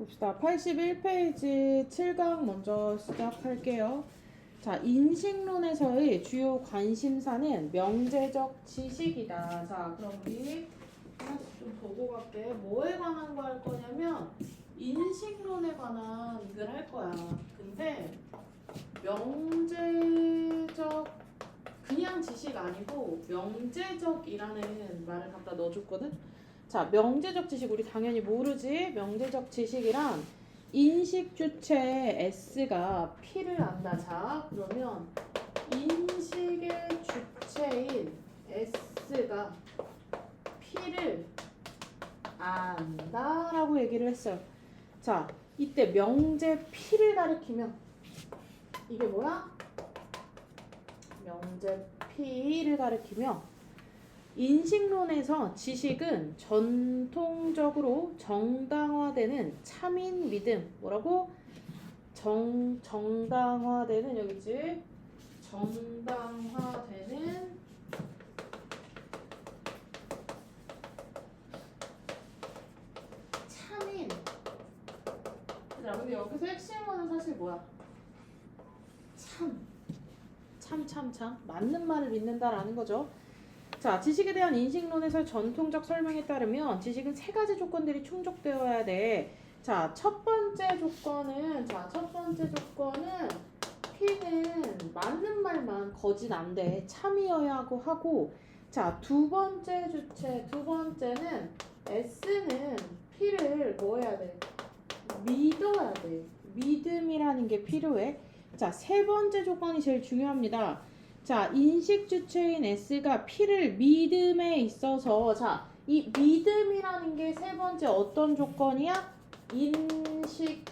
봅시다. 81페이지 7강 먼저 시작할게요. 자, 인식론에서의 주요 관심사는 명제적 지식이다. 자, 그럼 우리 하나씩 좀 보고 갈게. 뭐에 관한 거 할 거냐면 인식론에 관한 이걸 할 거야. 근데 명제적 그냥 지식 아니고 명제적이라는 말을 갖다 넣어줬거든. 자, 명제적 지식 우리 당연히 모르지. 명제적 지식이란 인식 주체의 S가 P를 안다. 자, 그러면 인식의 주체인 S가 P를 안다라고 얘기를 했어요. 자, 이때 명제 P를 가리키면 이게 뭐야? 명제 P를 가리키며 인식론에서 지식은 전통적으로 정당화되는 참인 믿음 뭐라고? 정당화되는 여기지 정당화되는 참인 자 근데 여기서 핵심어는 사실 뭐야? 참 맞는 말을 믿는다라는 거죠. 자, 지식에 대한 인식론에서 전통적 설명에 따르면 지식은 세 가지 조건들이 충족되어야 돼. 자, 첫 번째 조건은 P는 맞는 말만 거짓 안 돼. 참이어야 하고 자, 두 번째는 S는 P를 뭐 해야 돼? 믿어야 돼. 믿음이라는 게 필요해. 자, 세 번째 조건이 제일 중요합니다. 자, 인식 주체인 S가 P를 믿음에 있어서 자, 이 믿음이라는 게 세 번째 어떤 조건이야? 인식적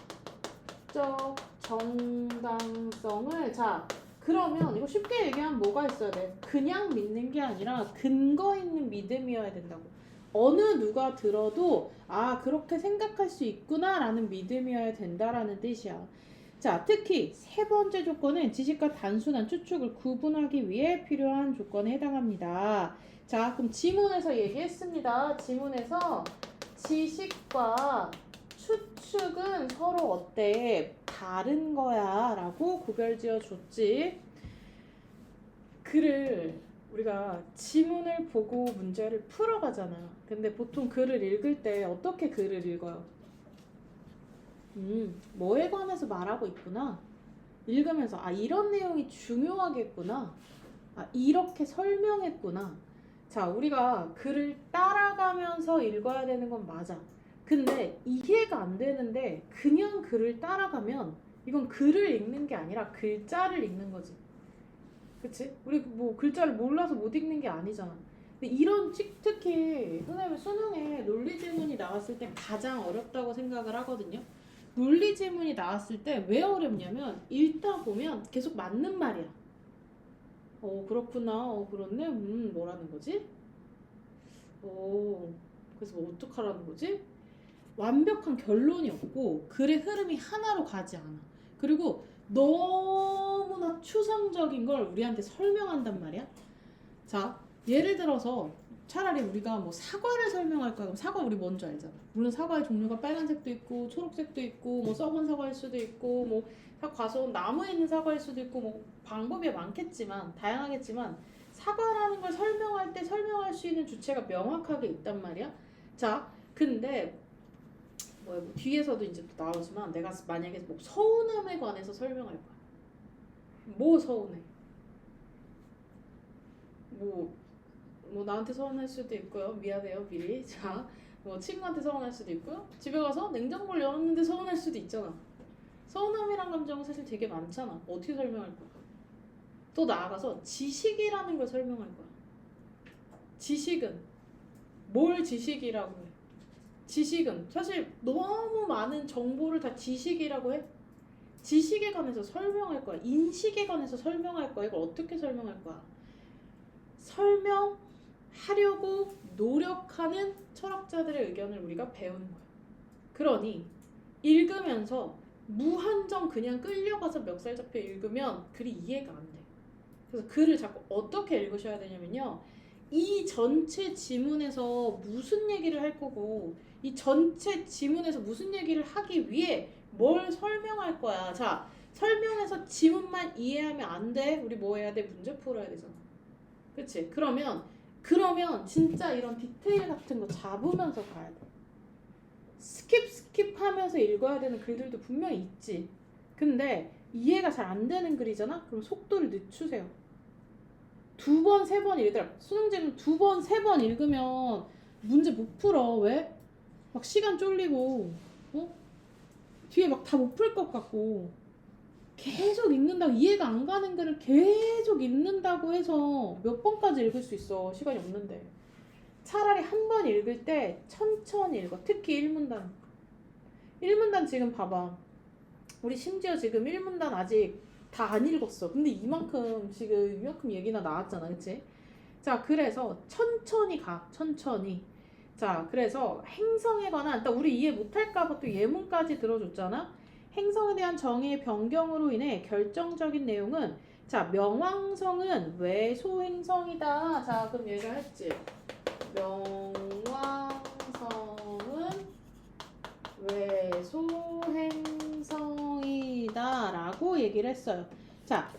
정당성을 자, 그러면 이거 쉽게 얘기하면 뭐가 있어야 돼? 그냥 믿는 게 아니라 근거 있는 믿음이어야 된다고. 어느 누가 들어도 아, 그렇게 생각할 수 있구나라는 믿음이어야 된다라는 뜻이야. 자, 특히 세 번째 조건은 지식과 단순한 추측을 구분하기 위해 필요한 조건에 해당합니다. 자, 그럼 지문에서 얘기했습니다. 지문에서 지식과 추측은 서로 어때? 다른 거야 라고 구별지어 줬지. 글을 우리가 지문을 보고 문제를 풀어가잖아. 근데 보통 글을 읽을 때 어떻게 글을 읽어요? 뭐에 관해서 말하고 있구나. 읽으면서 아 이런 내용이 중요하겠구나. 아 이렇게 설명했구나. 자 우리가 글을 따라가면서 읽어야 되는 건 맞아. 근데 이해가 안 되는데 그냥 글을 따라가면 이건 글을 읽는 게 아니라 글자를 읽는 거지. 그치? 우리 뭐 글자를 몰라서 못 읽는 게 아니잖아. 근데 이런 특히 선생님 수능에 논리 지문이 나왔을 때 가장 어렵다고 생각을 하거든요. 논리 지문이 나왔을 때 왜 어렵냐면 읽다 보면 계속 맞는 말이야. 그렇구나. 그렇네. 뭐라는 거지? 그래서 뭐 어떡하라는 거지? 완벽한 결론이 없고 글의 흐름이 하나로 가지 않아. 그리고 너무나 추상적인 걸 우리한테 설명한단 말이야. 자, 예를 들어서 차라리 우리가 뭐 사과를 설명할 거야. 그럼 사과 우리 뭔지 알잖아. 물론 사과의 종류가 빨간색도 있고 초록색도 있고 뭐 썩은 사과일 수도 있고 뭐 과수원 나무에 있는 사과일 수도 있고 뭐 방법이 많겠지만 다양하겠지만 사과라는 걸 설명할 때 설명할 수 있는 주체가 명확하게 있단 말이야. 자, 근데 뭐 뒤에서도 이제 또 나오지만 내가 만약에 뭐 서운함에 관해서 설명할 거야. 뭐 서운해? 뭐 나한테 서운할 수도 있고요. 미안해요 미리. 자, 뭐 친구한테 서운할 수도 있고요. 집에 가서 냉장고를 열었는데 서운할 수도 있잖아. 서운함이란 감정은 사실 되게 많잖아. 어떻게 설명할 거야? 또 나아가서 지식이라는 걸 설명할 거야. 지식은 뭘 지식이라고 해? 지식은 사실 너무 많은 정보를 다 지식이라고 해. 지식에 관해서 설명할 거야. 인식에 관해서 설명할 거야. 이걸 어떻게 설명할 거야? 설명하려고 노력하는 철학자들의 의견을 우리가 배우는 거야. 그러니 읽으면서 무한정 그냥 끌려가서 멱살 잡혀 읽으면 글이 이해가 안 돼. 그래서 글을 자꾸 어떻게 읽으셔야 되냐면요. 이 전체 지문에서 무슨 얘기를 할 거고 이 전체 지문에서 무슨 얘기를 하기 위해 뭘 설명할 거야. 자, 설명해서 지문만 이해하면 안 돼. 우리 뭐 해야 돼? 문제 풀어야 되잖아. 그치? 그러면 진짜 이런 디테일 같은 거 잡으면서 가야 돼. 스킵하면서 읽어야 되는 글들도 분명히 있지. 근데 이해가 잘 안 되는 글이잖아? 그럼 속도를 늦추세요. 2번, 3번 읽으라. 수능제는 2번, 3번 읽으면 문제 못 풀어. 왜? 막 시간 쫄리고, 뒤에 막 다 못 풀 것 같고. 계속 읽는다고, 이해가 안 가는 글을 계속 읽는다고 해서 몇 번까지 읽을 수 있어. 시간이 없는데. 차라리 한 번 읽을 때 천천히 읽어. 특히 1문단. 1문단 지금 봐봐. 우리 심지어 지금 1문단 아직 다 안 읽었어. 근데 이만큼 얘기나 나왔잖아. 그치? 자, 그래서 천천히 가. 천천히. 자, 그래서 행성에 관한, 일단 우리 이해 못할까봐 또 예문까지 들어줬잖아. 행성에 대한 정의의 변경으로 인해 결정적인 내용은, 자, 명왕성은 외소행성이다. 자, 그럼 얘가 했지. 명왕성은 외소행성이다 라고 얘기를 했어요. 자,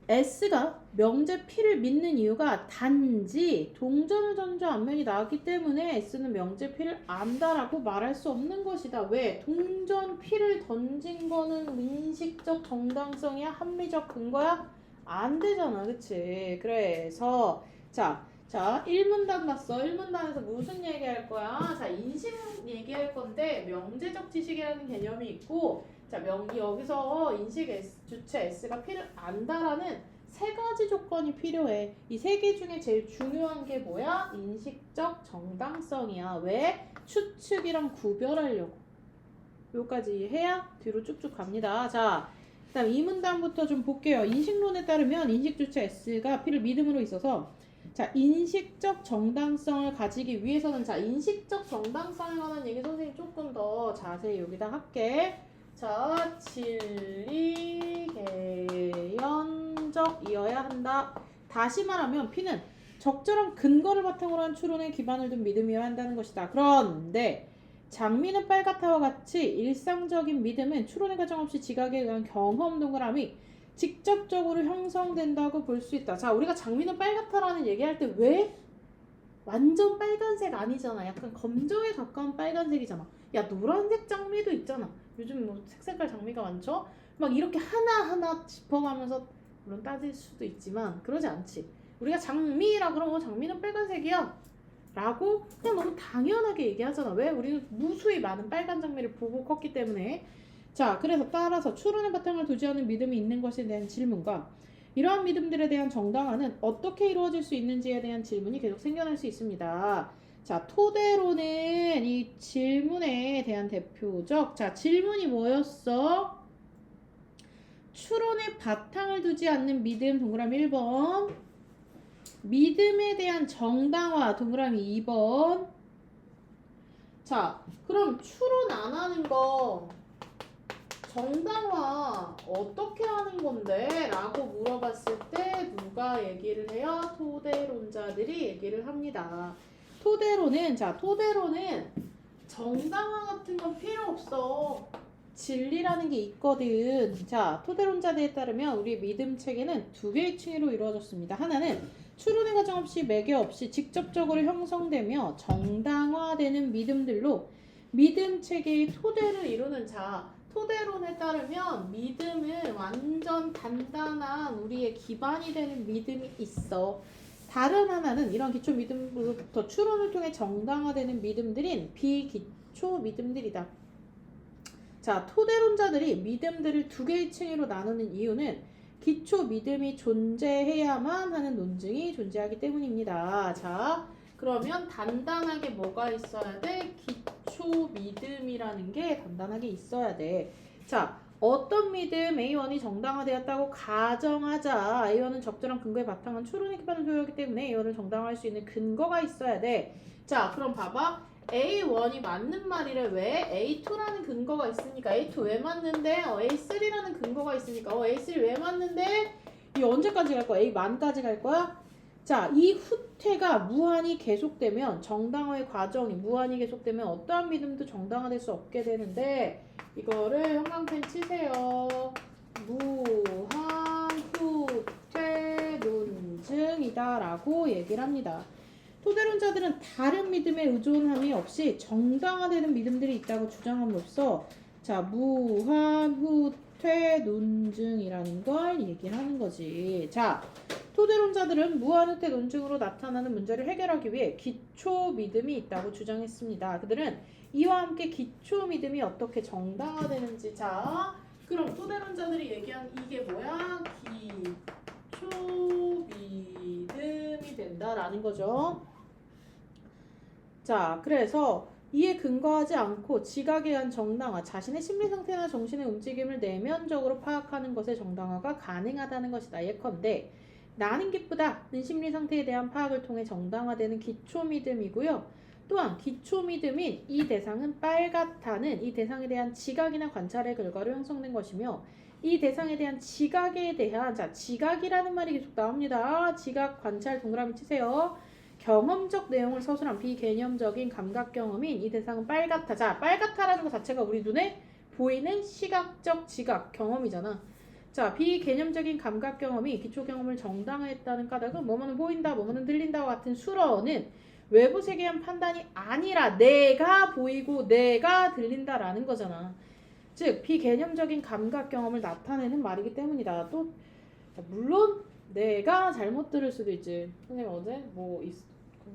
S가 명제 P를 믿는 이유가 단지 동전을 던져 앞면이 나왔기 때문에 S는 명제 P를 안다라고 말할 수 없는 것이다. 왜? 동전 P를 던진 거는 인식적 정당성이야? 합리적 근거야? 안 되잖아. 그치? 그래서 자, 1문단 봤어. 1문단에서 무슨 얘기할 거야? 자, 인식 얘기할 건데 명제적 지식이라는 개념이 있고, 자, 여기서 인식 주체 S가 P를 안다라는 3가지 조건이 필요해. 이 3개 중에 제일 중요한 게 뭐야? 인식적 정당성이야. 왜? 추측이랑 구별하려고. 여기까지 해야 뒤로 쭉쭉 갑니다. 자, 그다음 2문단부터 좀 볼게요. 인식론에 따르면 인식 주체 S가 P를 믿음으로 있어서, 자, 인식적 정당성을 가지기 위해서는, 자, 인식적 정당성에 관한 얘기 선생님 조금 더 자세히 여기다 할게. 자, 진리 개연적이어야 한다. 다시 말하면 P는 적절한 근거를 바탕으로 한 추론에 기반을 둔 믿음이어야 한다는 것이다. 그런데 장미는 빨갛다와 같이 일상적인 믿음은 추론의 과정 없이 지각에 의한 경험 동그라미 직접적으로 형성된다고 볼 수 있다. 자, 우리가 장미는 빨갛다라는 얘기할 때 왜 완전 빨간색 아니잖아. 약간 검정에 가까운 빨간색이잖아. 야, 노란색 장미도 있잖아. 요즘 뭐 색색깔 장미가 많죠? 막 이렇게 하나하나 짚어가면서 물론 따질 수도 있지만 그러지 않지. 우리가 장미라 그러면 장미는 빨간색이야 라고 그냥 너무 당연하게 얘기하잖아. 왜? 우리는 무수히 많은 빨간 장미를 보고 컸기 때문에. 자, 그래서 따라서 추론의 바탕을 두지 않은 믿음이 있는 것에 대한 질문과 이러한 믿음들에 대한 정당화는 어떻게 이루어질 수 있는지에 대한 질문이 계속 생겨날 수 있습니다. 자, 토대로는 이 질문에 대한 대표적, 자, 질문이 뭐였어? 추론의 바탕을 두지 않는 믿음, 동그라미 1번. 믿음에 대한 정당화, 동그라미 2번. 자, 그럼 추론 안 하는 거 정당화 어떻게 하는 건데? 라고 물어봤을 때 누가 얘기를 해요? 토대론자들이 얘기를 합니다. 토대로는, 자, 토대로는 정당화 같은 건 필요 없어. 진리라는 게 있거든. 자, 토대론자들에 따르면 우리 믿음 체계는 2개의 층으로 이루어졌습니다. 하나는 추론의 과정 없이 매개 없이 직접적으로 형성되며 정당화되는 믿음들로 믿음 체계의 토대를 이루는, 자, 토대론에 따르면 믿음은 완전 단단한 우리의 기반이 되는 믿음이 있어. 다른 하나는 이런 기초 믿음으로부터 추론을 통해 정당화되는 믿음들인 비기초 믿음들이다. 자, 토대론자들이 믿음들을 2개의 층으로 나누는 이유는 기초 믿음이 존재해야만 하는 논증이 존재하기 때문입니다. 자, 그러면 단단하게 뭐가 있어야 돼? 기초 믿음이라는 게 단단하게 있어야 돼. 자, 어떤 믿음 A1이 정당화되었다고 가정하자. A1은 적절한 근거에 바탕한 추론의 기반을 소유하기 때문에 A1을 정당화할 수 있는 근거가 있어야 돼. 자, 그럼 봐봐. A1이 맞는 말이래. 왜? A2라는 근거가 있으니까. A2 왜 맞는데? A3라는 근거가 있으니까. A3 왜 맞는데? 이 언제까지 갈 거야? A 만까지 갈 거야? 자, 이 후퇴가 무한히 계속되면 정당화의 과정이 무한히 계속되면 어떠한 믿음도 정당화될 수 없게 되는데 이거를 형광펜 치세요. 무한 후퇴 논증이다 라고 얘기를 합니다. 토대론자들은 다른 믿음에 의존함이 없이 정당화되는 믿음들이 있다고 주장함으로써 자, 무한 후퇴 논증이라는 걸 얘기를 하는 거지. 자, 토대론자들은 무한후퇴 논증으로 나타나는 문제를 해결하기 위해 기초 믿음이 있다고 주장했습니다. 그들은 이와 함께 기초 믿음이 어떻게 정당화되는지 자 그럼 토대론자들이 얘기한 이게 뭐야? 기초 믿음이 된다라는 거죠. 자 그래서 이에 근거하지 않고 지각에 의한 정당화, 자신의 심리 상태나 정신의 움직임을 내면적으로 파악하는 것의 정당화가 가능하다는 것이다. 예컨대 나는 기쁘다는 심리 상태에 대한 파악을 통해 정당화되는 기초 믿음이고요. 또한 기초 믿음인 이 대상은 빨갛다는 이 대상에 대한 지각이나 관찰의 결과로 형성된 것이며 이 대상에 대한 지각에 대한 자 지각이라는 말이 계속 나옵니다. 지각, 관찰 동그라미 치세요. 경험적 내용을 서술한 비개념적인 감각 경험인 이 대상은 빨갛다. 자 빨갛다라는 것 자체가 우리 눈에 보이는 시각적 지각 경험이잖아. 자, 비개념적인 감각 경험이 기초 경험을 정당화했다는 까닭은 뭐뭐는 보인다, 뭐뭐는 들린다와 같은 수러는 외부 세계에 한 판단이 아니라 내가 보이고 내가 들린다라는 거잖아. 즉, 비개념적인 감각 경험을 나타내는 말이기 때문이다. 또 물론 내가 잘못 들을 수도 있지. 선생님 어제 뭐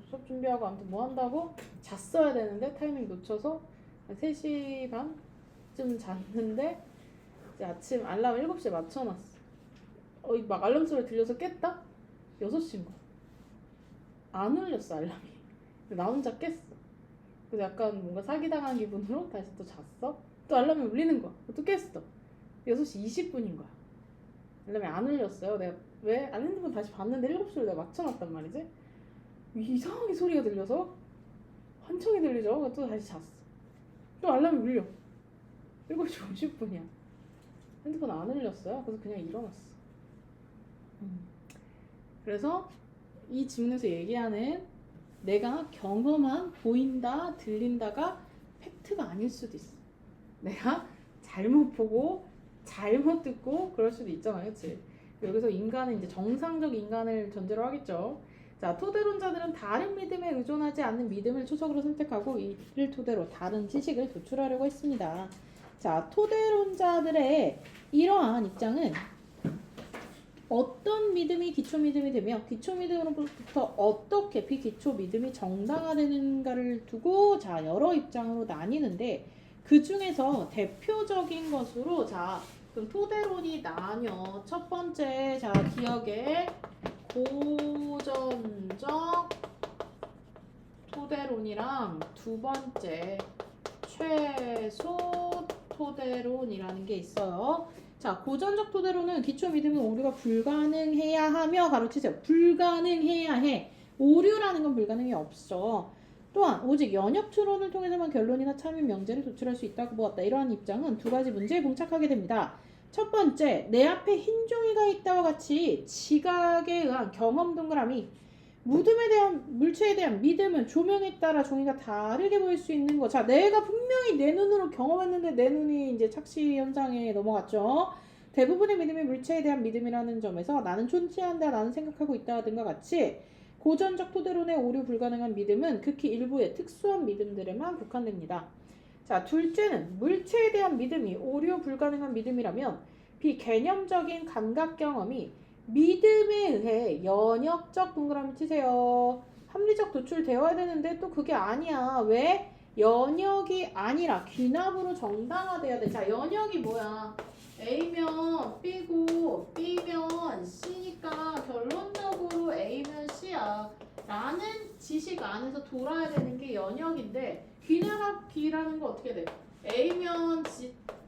수업 준비하고 아무튼 뭐 한다고 잤어야 되는데 타이밍 놓쳐서 3시 반쯤 잤는데 아침 알람 7시에 맞춰놨어. 막 알람 소리 들려서 깼다? 6시인 거야. 안 울렸어 알람이. 나 혼자 깼어. 그래서 약간 뭔가 사기당한 기분으로 다시 또 잤어. 또 알람이 울리는 거야. 또 깼어. 6시 20분인 거야. 알람이 안 울렸어요. 내가 왜? 안 핸드폰 다시 봤는데 7시로 내가 맞춰놨단 말이지. 이상하게 소리가 들려서 환청이 들리죠. 그래서 또 다시 잤어. 또 알람이 울려. 7시 50분이야. 핸드폰 안 울렸어요. 그래서 그냥 일어났어. 그래서 이 지문에서 얘기하는 내가 경험한 보인다, 들린다가 팩트가 아닐 수도 있어. 내가 잘못 보고 잘못 듣고 그럴 수도 있잖아, 그렇지? 여기서 인간은 이제 정상적 인간을 전제로 하겠죠. 자, 토대론자들은 다른 믿음에 의존하지 않는 믿음을 초석으로 선택하고 이를 토대로 다른 지식을 도출하려고 했습니다. 자, 토대론자들의 이러한 입장은 어떤 믿음이 기초 믿음이 되며 기초 믿음으로부터 어떻게 비기초 믿음이 정당화되는가를 두고 자 여러 입장으로 나뉘는데 그 중에서 대표적인 것으로 자 그럼 토대론이 나뉘어. 첫 번째 자 기억에 고전적 토대론이랑 두 번째 최소 토대론이라는 게 있어요. 자, 고전적 토대론은 기초 믿음은 오류가 불가능해야 하며 가로치세요. 불가능해야 해. 오류라는 건 불가능이 없어. 또한 오직 연역 추론을 통해서만 결론이나 참인 명제를 도출할 수 있다고 보았다. 이러한 입장은 두 가지 문제에 봉착하게 됩니다. 첫 번째, 내 앞에 흰 종이가 있다와 같이 지각에 의한 경험 동그라미 물체에 대한 믿음은 조명에 따라 종이가 다르게 보일 수 있는 거. 자, 내가 분명히 내 눈으로 경험했는데 내 눈이 이제 착시 현상에 넘어갔죠. 대부분의 믿음이 물체에 대한 믿음이라는 점에서 나는 존재한다, 나는 생각하고 있다 등과 같이 고전적 토대론의 오류 불가능한 믿음은 극히 일부의 특수한 믿음들에만 국한됩니다. 자, 둘째는 물체에 대한 믿음이 오류 불가능한 믿음이라면 비개념적인 감각 경험이 믿음에 의해 연역적 동그라미 치세요. 합리적 도출되어야 되는데 또 그게 아니야. 왜? 연역이 아니라 귀납으로 정당화돼야 돼. 자, 연역이 뭐야? A면 B고 B면 C니까 결론적으로 A면 C야. 라는 지식 안에서 돌아야 되는 게 연역인데 귀납이라는 거 어떻게 돼? A면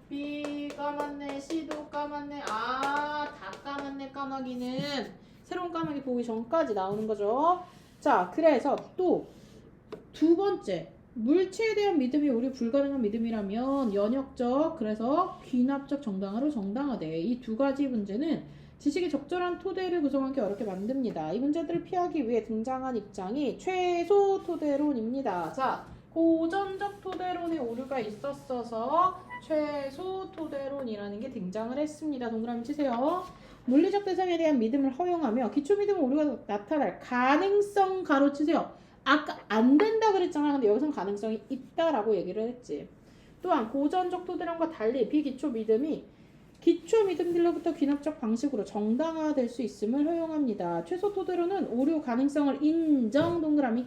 B 까맣네, C도 까맣네. 다 까맣네. 까마귀는 새로운 까마귀 보기 전까지 나오는 거죠. 자, 그래서 또 두 번째 물체에 대한 믿음이 오류 불가능한 믿음이라면 연역적 그래서 귀납적 정당화로 정당화돼. 이 두 가지 문제는 지식의 적절한 토대를 구성하기 어렵게 만듭니다. 이 문제들을 피하기 위해 등장한 입장이 최소 토대론입니다. 자, 고전적 토대론의 오류가 있었어서 최소 토대론이라는 게 등장을 했습니다. 동그라미 치세요. 물리적 대상에 대한 믿음을 허용하며 기초 믿음 오류가 나타날 가능성 가로 치세요. 아까 안 된다 그랬잖아. 근데 여기선 가능성이 있다라고 얘기를 했지. 또한 고전적 토대론과 달리 비기초 믿음이 기초 믿음들로부터 귀납적 방식으로 정당화될 수 있음을 허용합니다. 최소 토대로는 오류 가능성을 인정 동그라미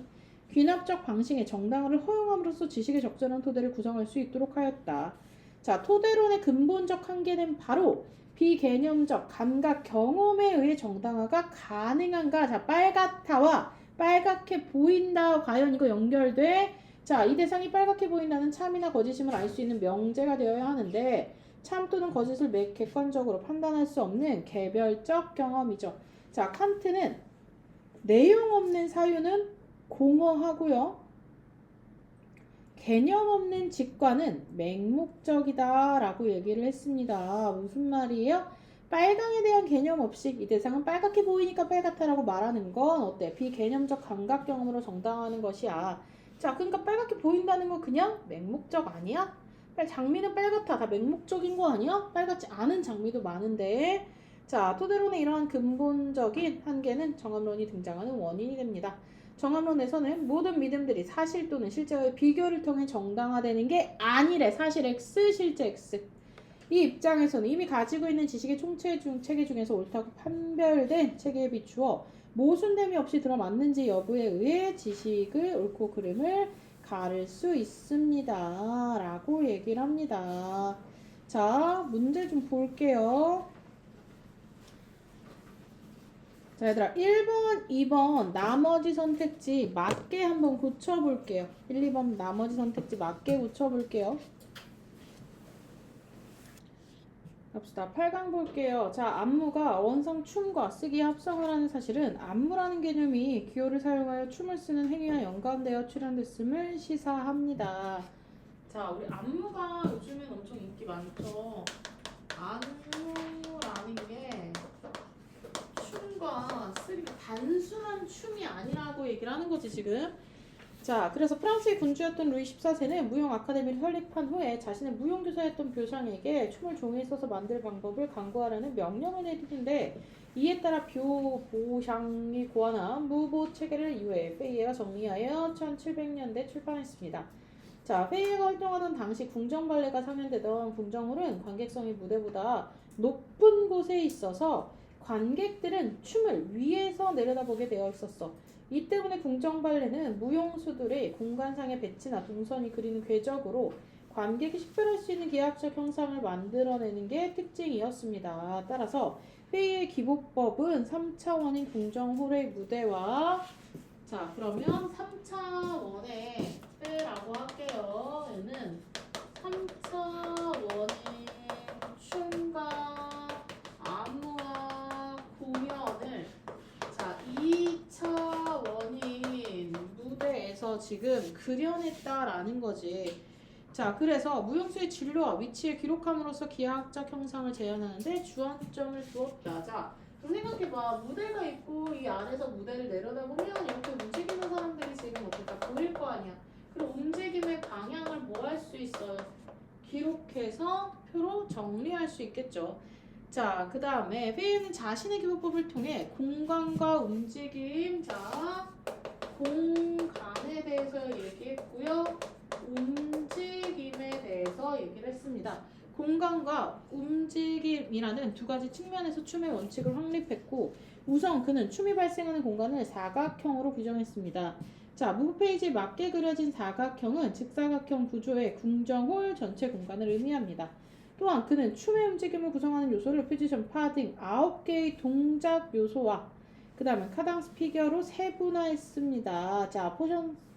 귀납적 방식의 정당화를 허용함으로써 지식의 적절한 토대를 구성할 수 있도록 하였다. 자, 토대론의 근본적 한계는 바로 비개념적 감각 경험에 의해 정당화가 가능한가. 자, 빨갛다와 빨갛게 보인다. 과연 이거 연결돼? 자, 이 대상이 빨갛게 보인다는 참이나 거짓임을 알 수 있는 명제가 되어야 하는데 참 또는 거짓을 객관적으로 판단할 수 없는 개별적 경험이죠. 자, 칸트는 내용 없는 사유는 공허하고요. 개념 없는 직관은 맹목적이다 라고 얘기를 했습니다. 무슨 말이에요? 빨강에 대한 개념 없이 이 대상은 빨갛게 보이니까 빨갛다라고 말하는 건 어때? 비개념적 감각 경험으로 정당화하는 것이야. 자, 그러니까 빨갛게 보인다는 건 그냥 맹목적 아니야? 장미는 빨갛다. 다 맹목적인 거 아니야? 빨갛지 않은 장미도 많은데. 자, 토대론의 이러한 근본적인 한계는 정합론이 등장하는 원인이 됩니다. 정합론에서는 모든 믿음들이 사실 또는 실제와의 비교를 통해 정당화되는 게 아니래. 사실 X, 실제 X. 이 입장에서는 이미 가지고 있는 지식의 체계 중에서 옳다고 판별된 체계에 비추어 모순됨이 없이 들어맞는지 여부에 의해 지식을 옳고 그름을 가를 수 있습니다. 라고 얘기를 합니다. 자, 문제 좀 볼게요. 자, 얘들아 1번, 2번 나머지 선택지 맞게 한번 고쳐볼게요. 1, 2번 나머지 선택지 맞게 고쳐볼게요. 갑시다. 8강 볼게요. 자, 안무가 원성 춤과 쓰기 합성을 하는 사실은 안무라는 개념이 기호를 사용하여 춤을 쓰는 행위와 연관되어 출현됐음을 시사합니다. 자, 우리 안무가 요즘엔 엄청 인기 많죠. 안무라는 게 춤과 쓰기가 단순한 춤이 아니라고 얘기를 하는 거지 지금. 자, 그래서 프랑스의 군주였던 루이 14세는 무용 아카데미를 설립한 후에 자신의 무용 교사였던 묘상에게 춤을 종이에 써서 만들 방법을 강구하라는 명령을 내리는데 이에 따라 보샹이 고안한 무보 체계를 이후에 페이에가 정리하여 1700년대 출판했습니다. 자, 페이에가 활동하던 당시 궁정발레가 상연되던 궁정홀은 관객성이 무대보다 높은 곳에 있어서 관객들은 춤을 위에서 내려다보게 되어 있었어. 이 때문에 궁정발레는 무용수들의 공간상의 배치나 동선이 그리는 궤적으로 관객이 식별할 수 있는 기하학적 형상을 만들어내는 게 특징이었습니다. 따라서 회의의 기본법은 3차원인 궁정홀의 무대와 자, 그러면 3차원의 때라고 할게요. 얘는 3차원의 춤과 안무와 공연을 자, 2차원인 무대에서 지금 그려냈다라는 거지. 자, 그래서 무용수의 진로와 위치를 기록함으로써 기하학적 형상을 재현하는데 주안점을 두었다. 자, 그럼 생각해봐. 무대가 있고 이 안에서 무대를 내려다보면 이렇게 움직이는 사람들이 지금 어떻게 다 보일 거 아니야. 그럼 움직임의 방향을 뭐 할 수 있어요? 기록해서 표로 정리할 수 있겠죠. 자, 그 다음에 페이는 자신의 기호법을 통해 공간과 움직임, 자, 공간에 대해서 얘기했고요. 움직임에 대해서 얘기를 했습니다. 공간과 움직임이라는 두 가지 측면에서 춤의 원칙을 확립했고 우선 그는 춤이 발생하는 공간을 사각형으로 규정했습니다. 자, 무브 페이지에 맞게 그려진 사각형은 직사각형 구조의 궁정홀 전체 공간을 의미합니다. 또한 그는 춤의 움직임을 구성하는 요소를 포지션, 파 등 9개의 동작 요소와 그 다음에 카당스 피겨로 세분화했습니다. 자,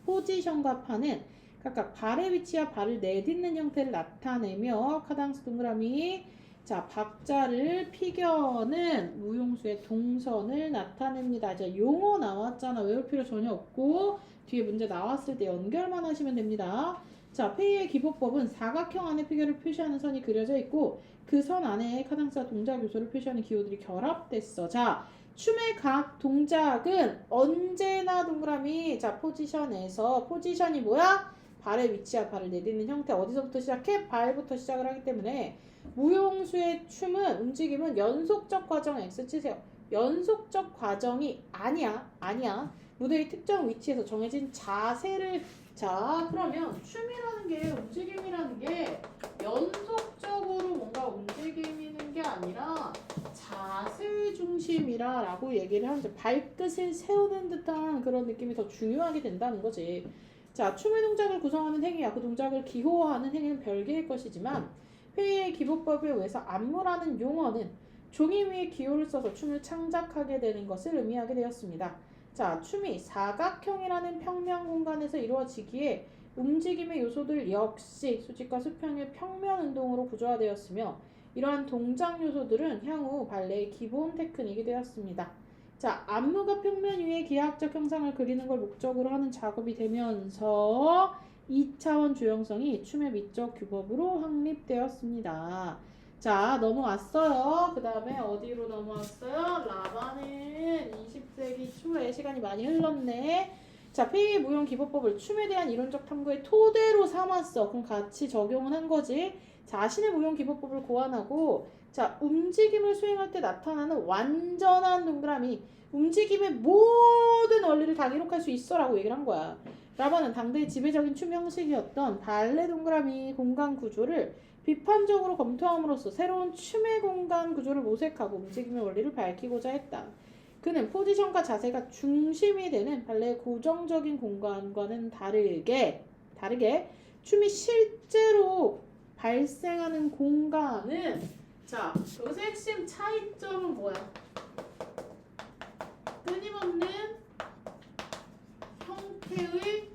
포지션과 파는 각각 발의 위치와 발을 내딛는 형태를 나타내며 카당스 동그라미 자, 박자를 피겨는 무용수의 동선을 나타냅니다. 자, 용어 나왔잖아. 외울 필요 전혀 없고 뒤에 문제 나왔을 때 연결만 하시면 됩니다. 자, 페이의 기보법은 사각형 안에 피겨를 표시하는 선이 그려져 있고 그 선 안에 카당스와 동작 요소를 표시하는 기호들이 결합됐어. 자, 춤의 각 동작은 언제나 동그라미 자 포지션에서 포지션이 뭐야? 발의 위치와 발을 내딛는 형태 어디서부터 시작해? 발부터 시작을 하기 때문에 무용수의 춤은 움직임은 연속적 과정 X 치세요. 연속적 과정이 아니야. 무대의 특정 위치에서 정해진 자세를 자 그러면 춤이라는 게 움직임이라는 게 연속적으로 뭔가 움직이는 게 아니라 자세 중심이라 라고 얘기를 하면서 발끝을 세우는 듯한 그런 느낌이 더 중요하게 된다는 거지. 자, 춤의 동작을 구성하는 행위야 그 동작을 기호화하는 행위는 별개의 것이지만 회의의 기본법에 의해서 안무라는 용어는 종이 위에 기호를 써서 춤을 창작하게 되는 것을 의미하게 되었습니다. 자, 춤이 사각형이라는 평면 공간에서 이루어지기에 움직임의 요소들 역시 수직과 수평의 평면 운동으로 구조화되었으며 이러한 동작 요소들은 향후 발레의 기본 테크닉이 되었습니다. 자, 안무가 평면 위에 기하학적 형상을 그리는 걸 목적으로 하는 작업이 되면서 2차원 주형성이 춤의 미적 규법으로 확립되었습니다. 자, 넘어왔어요. 그 다음에 어디로 넘어왔어요? 라반은 20세기 초에 시간이 많이 흘렀네. 자, 페이의 무용 기법법을 춤에 대한 이론적 탐구의 토대로 삼았어. 그럼 같이 적용은 한 거지. 자신의 무용 기법법을 고안하고 자, 움직임을 수행할 때 나타나는 완전한 동그라미 움직임의 모든 원리를 다 기록할 수 있어 라고 얘기를 한 거야. 라반은 당대의 지배적인 춤 형식이었던 발레 동그라미 공간 구조를 비판적으로 검토함으로써 새로운 춤의 공간 구조를 모색하고 움직임의 원리를 밝히고자 했다. 그는 포지션과 자세가 중심이 되는 발레의 고정적인 공간과는 다르게 춤이 실제로 발생하는 공간은 자, 여기서 핵심 차이점은 뭐야? 끊임없는 형태의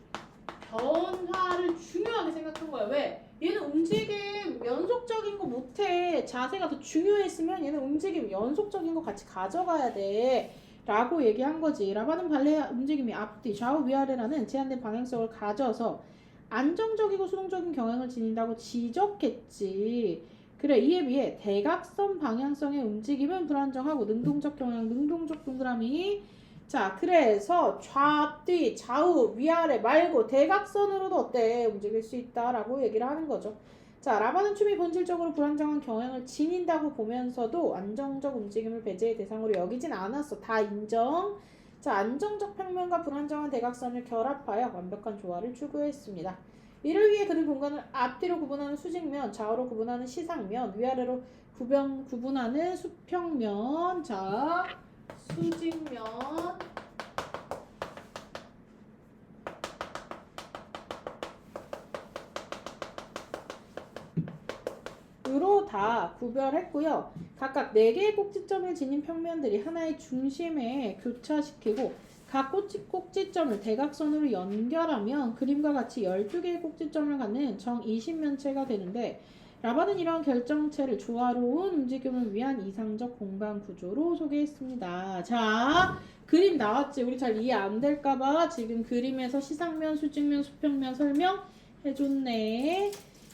변화를 중요하게 생각한 거야. 왜? 얘는 움직임 연속적인 거 못해. 자세가 더 중요했으면 얘는 움직임 연속적인 거 같이 가져가야 돼. 라고 얘기한 거지. 라반은 발레 움직임이 앞뒤, 좌우, 위아래라는 제한된 방향성을 가져서 안정적이고 수동적인 경향을 지닌다고 지적했지. 그래, 이에 비해 대각선 방향성의 움직임은 불안정하고 능동적 경향, 능동적 동그라미 자, 그래서 좌뒤, 좌우, 위아래 말고 대각선으로도 어때? 움직일 수 있다라고 얘기를 하는 거죠. 자, 라반은 춤이 본질적으로 불안정한 경향을 지닌다고 보면서도 안정적 움직임을 배제의 대상으로 여기진 않았어. 다 인정. 자, 안정적 평면과 불안정한 대각선을 결합하여 완벽한 조화를 추구했습니다. 이를 위해 그는 공간을 앞뒤로 구분하는 수직면, 좌우로 구분하는 시상면, 위아래로 구분하는 수평면, 자, 수직면, 으로 다 구별했고요. 각각 4개의 꼭지점을 지닌 평면들이 하나의 중심에 교차시키고 각 꼭지점을 대각선으로 연결하면 그림과 같이 12개의 꼭지점을 갖는 정 20면체가 되는데 라반은 이러한 결정체를 조화로운 움직임을 위한 이상적 공간 구조로 소개했습니다. 자, 그림 나왔지? 우리 잘 이해 안 될까봐 지금 그림에서 시상면, 수직면, 수평면 설명해줬네.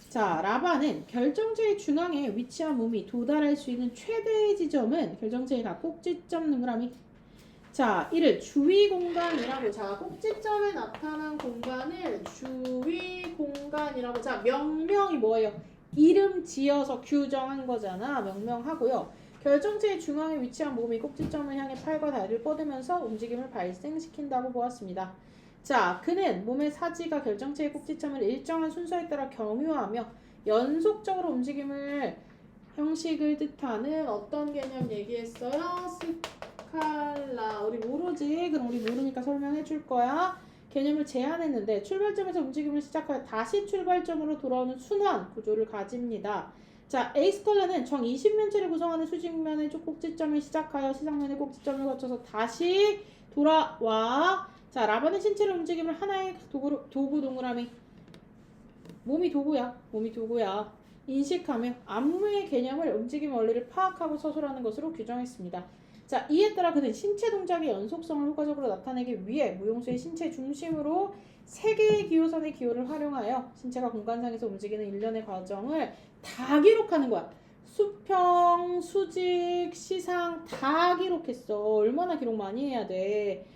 자, 라반은 결정체의 중앙에 위치한 몸이 도달할 수 있는 최대의 지점은 결정체의 각 꼭지점 동그라미 자, 이를 주위 공간이라고 자, 꼭지점에 나타난 공간을 주위 공간이라고 자, 명명이 뭐예요? 이름 지어서 규정한 거잖아. 명명하고요. 결정체의 중앙에 위치한 몸이 꼭지점을 향해 팔과 다리를 뻗으면서 움직임을 발생시킨다고 보았습니다. 자, 그는 몸의 사지가 결정체의 꼭지점을 일정한 순서에 따라 경유하며 연속적으로 움직임을 형식을 뜻하는 어떤 개념 얘기했어요? 스칼라. 우리 모르지? 그럼 우리 모르니까 설명해 줄 거야. 개념을 제안했는데 출발점에서 움직임을 시작하여 다시 출발점으로 돌아오는 순환 구조를 가집니다. 자, A 스칼라는 정 20면체를 구성하는 수직면의 꼭지점을 시작하여 시상면의 꼭지점을 거쳐서 다시 돌아와. 자, 라반의 신체를 움직임을 하나의 도구 동그라미 몸이 도구야. 인식하며 안무의 개념을 움직임 원리를 파악하고 서술하는 것으로 규정했습니다. 자, 이에 따라 그는 신체 동작의 연속성을 효과적으로 나타내기 위해 무용수의 신체 중심으로 세 개의 기호선의 기호를 활용하여 신체가 공간상에서 움직이는 일련의 과정을 다 기록하는 거야. 수평, 수직, 시상 다 기록했어. 얼마나 기록 많이 해야 돼.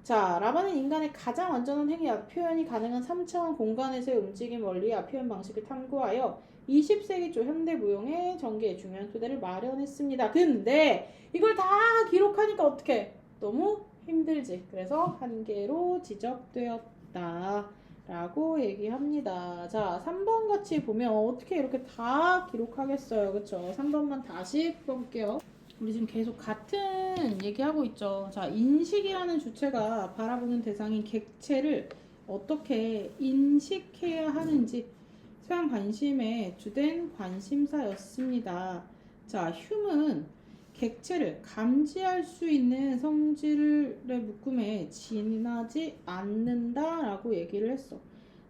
자, 라반은 인간의 가장 완전한 행위학 표현이 가능한 3차원 공간에서의 움직임 원리와 표현 방식을 탐구하여 20세기 초 현대 무용의 전개에 중요한 토대를 마련했습니다. 근데 이걸 다 기록하니까 어떡해? 너무 힘들지. 그래서 한계로 지적되었다. 라고 얘기합니다. 자, 3번 같이 보면 어떻게 이렇게 다 기록하겠어요. 그쵸? 3번만 다시 볼게요. 우리 지금 계속 같은 얘기하고 있죠. 자, 인식이라는 주체가 바라보는 대상인 객체를 어떻게 인식해야 하는지 서양 관심의 주된 관심사였습니다. 자, 휴은 객체를 감지할 수 있는 성질의 묶음에 지나지 않는다라고 얘기를 했어.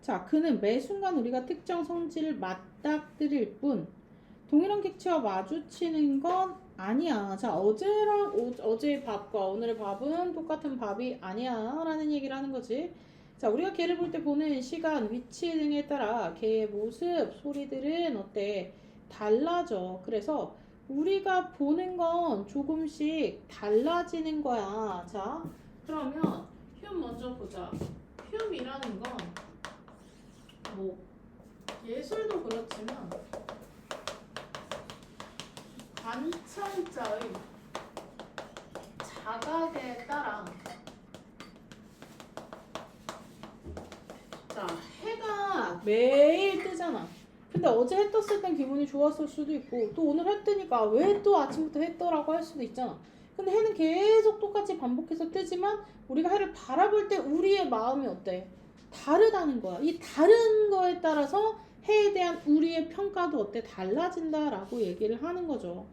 자, 그는 매 순간 우리가 특정 성질을 맞닥뜨릴 뿐 동일한 객체와 마주치는 건 아니야. 자, 어제의 밥과 오늘의 밥은 똑같은 밥이 아니야 라는 얘기를 하는 거지. 자, 우리가 개를 볼 때 보는 시간, 위치 등에 따라 개의 모습, 소리들은 어때? 달라져. 그래서 우리가 보는 건 조금씩 달라지는 거야. 자, 그러면 흉 먼저 보자. 흉이라는 건 뭐 예술도 그렇지만 관찰자의 자각에 따라 자, 해가 매일 뜨잖아. 근데 어제 해 떴을 땐 기분이 좋았을 수도 있고 또 오늘 해 뜨니까 왜 또 아침부터 해 떠라고 할 수도 있잖아. 근데 해는 계속 똑같이 반복해서 뜨지만 우리가 해를 바라볼 때 우리의 마음이 어때? 다르다는 거야. 이 다른 거에 따라서 해에 대한 우리의 평가도 어때? 달라진다라고 얘기를 하는 거죠.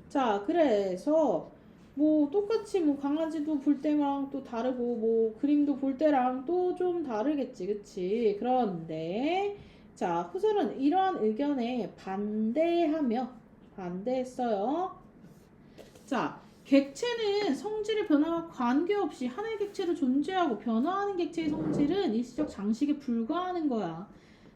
자, 그래서 뭐 똑같이 뭐 강아지도 볼 때랑 또 다르고 뭐 그림도 볼 때랑 또 좀 다르겠지, 그치? 그런데 자, 후설은 이러한 의견에 반대했어요. 자, 객체는 성질의 변화와 관계없이 하나의 객체로 존재하고 변화하는 객체의 성질은 일시적 장식에 불과하는 거야.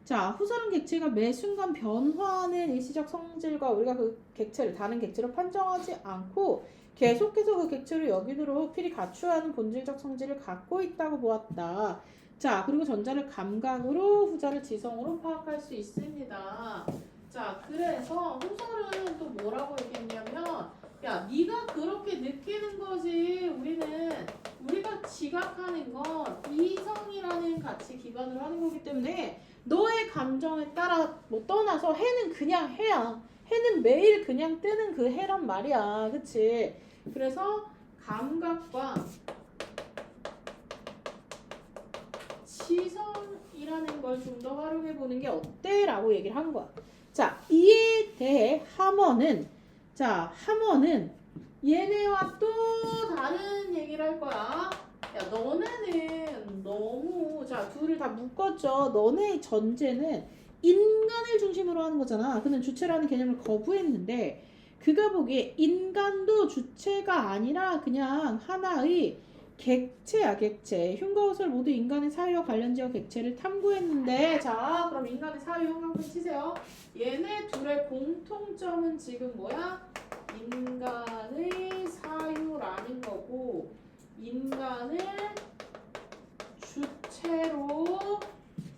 자, 후설은 객체가 매 순간 변화하는 일시적 성질과 우리가 그 객체를 다른 객체로 판정하지 않고 계속해서 그 객체를 여기도록 필히 갖춰야 하는 본질적 성질을 갖고 있다고 보았다. 자, 그리고 전자를 감각으로 후자를 지성으로 파악할 수 있습니다. 자, 그래서 후설은 또 뭐라고 얘기했냐면 야, 네가 그렇게 느끼는 거지. 우리가 지각하는 건 이성이라는 가치 기반으로 하는 거기 때문에 너의 감정에 따라 뭐 떠나서 해는 그냥 해야. 해는 매일 그냥 뜨는 그 해란 말이야. 그치? 그래서 감각과 지성이라는 걸 좀 더 활용해 보는 게 어때? 라고 얘기를 한 거야. 자, 이에 대해 하먼은 얘네와 또 다른 얘기를 할 거야. 야, 너네는 너무 둘을 다 묶었죠. 너네의 전제는 인간을 중심으로 하는 거잖아. 그는 주체라는 개념을 거부했는데 그가 보기에 인간도 주체가 아니라 그냥 하나의 객체야, 객체. 흉과 후설 모두 인간의 사유와 관련지어 객체를 탐구했는데 자, 그럼 인간의 사유 형광펜 치세요. 얘네 둘의 공통점은 지금 뭐야? 인간의 사유라는 거고 인간을 주체로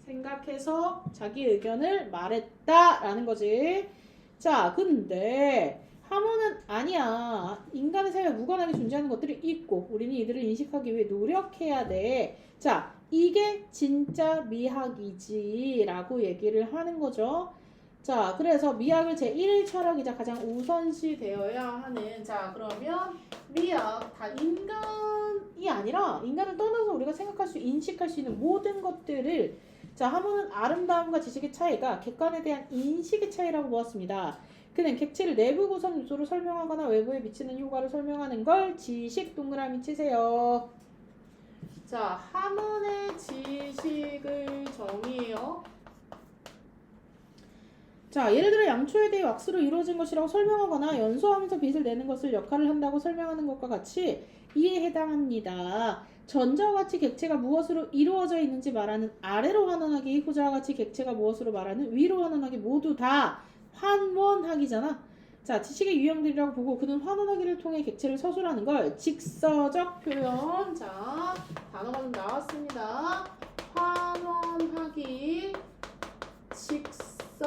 생각해서 자기 의견을 말했다라는 거지. 자, 근데 하모는 아니야. 인간의 사회에 무관하게 존재하는 것들이 있고 우리는 이들을 인식하기 위해 노력해야 돼. 자, 이게 진짜 미학이지 라고 얘기를 하는 거죠. 자, 그래서 미학을 제1 철학이자 가장 우선시 되어야 하는 자, 그러면 미학 다 인간이 아니라 인간을 떠나서 우리가 생각할 수 인식할 수 있는 모든 것들을 자, 하모는 아름다움과 지식의 차이가 객관에 대한 인식의 차이라고 보았습니다. 그는 객체를 내부 구성 요소로 설명하거나 외부에 미치는 효과를 설명하는 걸 지식 동그라미 치세요. 자, 하몬의 지식을 정의해요. 자, 예를 들어 양초에 대해 왁스로 이루어진 것이라고 설명하거나 연소하면서 빛을 내는 것을 역할을 한다고 설명하는 것과 같이 이에 해당합니다. 전자와 같이 객체가 무엇으로 이루어져 있는지 말하는 아래로 환원하기, 후자와 같이 객체가 무엇으로 말하는 위로 환원하기 모두 다 환원하기잖아. 자, 지식의 유형들이라고 보고 그는 환원하기를 통해 객체를 서술하는 걸 직서적 표현. 자, 단어가 좀 나왔습니다. 환원하기, 직서적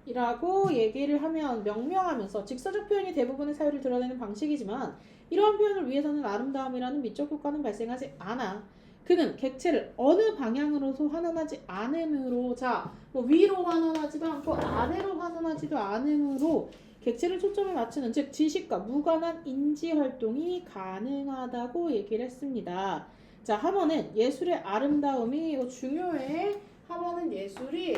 표현이라고 얘기를 하면 명명하면서 직서적 표현이 대부분의 사유를 드러내는 방식이지만 이러한 표현을 위해서는 아름다움이라는 미적 효과는 발생하지 않아. 그는 객체를 어느 방향으로도 환원하지 않으므로, 자, 뭐 위로 환원하지도 않고 아래로 환원하지도 않으므로 객체를 초점을 맞추는, 즉 지식과 무관한 인지 활동이 가능하다고 얘기를 했습니다. 자, 하모는 예술의 아름다움이, 이거 중요해. 하모는 예술이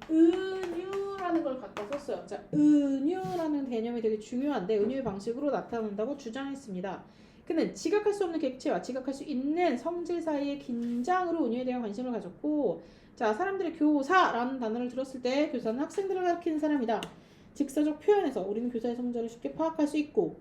은유라는 걸 갖다 썼어요. 자, 은유라는 개념이 되게 중요한데 은유의 방식으로 나타난다고 주장했습니다. 그는 지각할 수 없는 객체와 지각할 수 있는 성질 사이의 긴장으로 은유에 대한 관심을 가졌고, 자, 사람들이 교사라는 단어를 들었을 때 교사는 학생들을 가르치는 사람이다. 직서적 표현에서 우리는 교사의 성질을 쉽게 파악할 수 있고,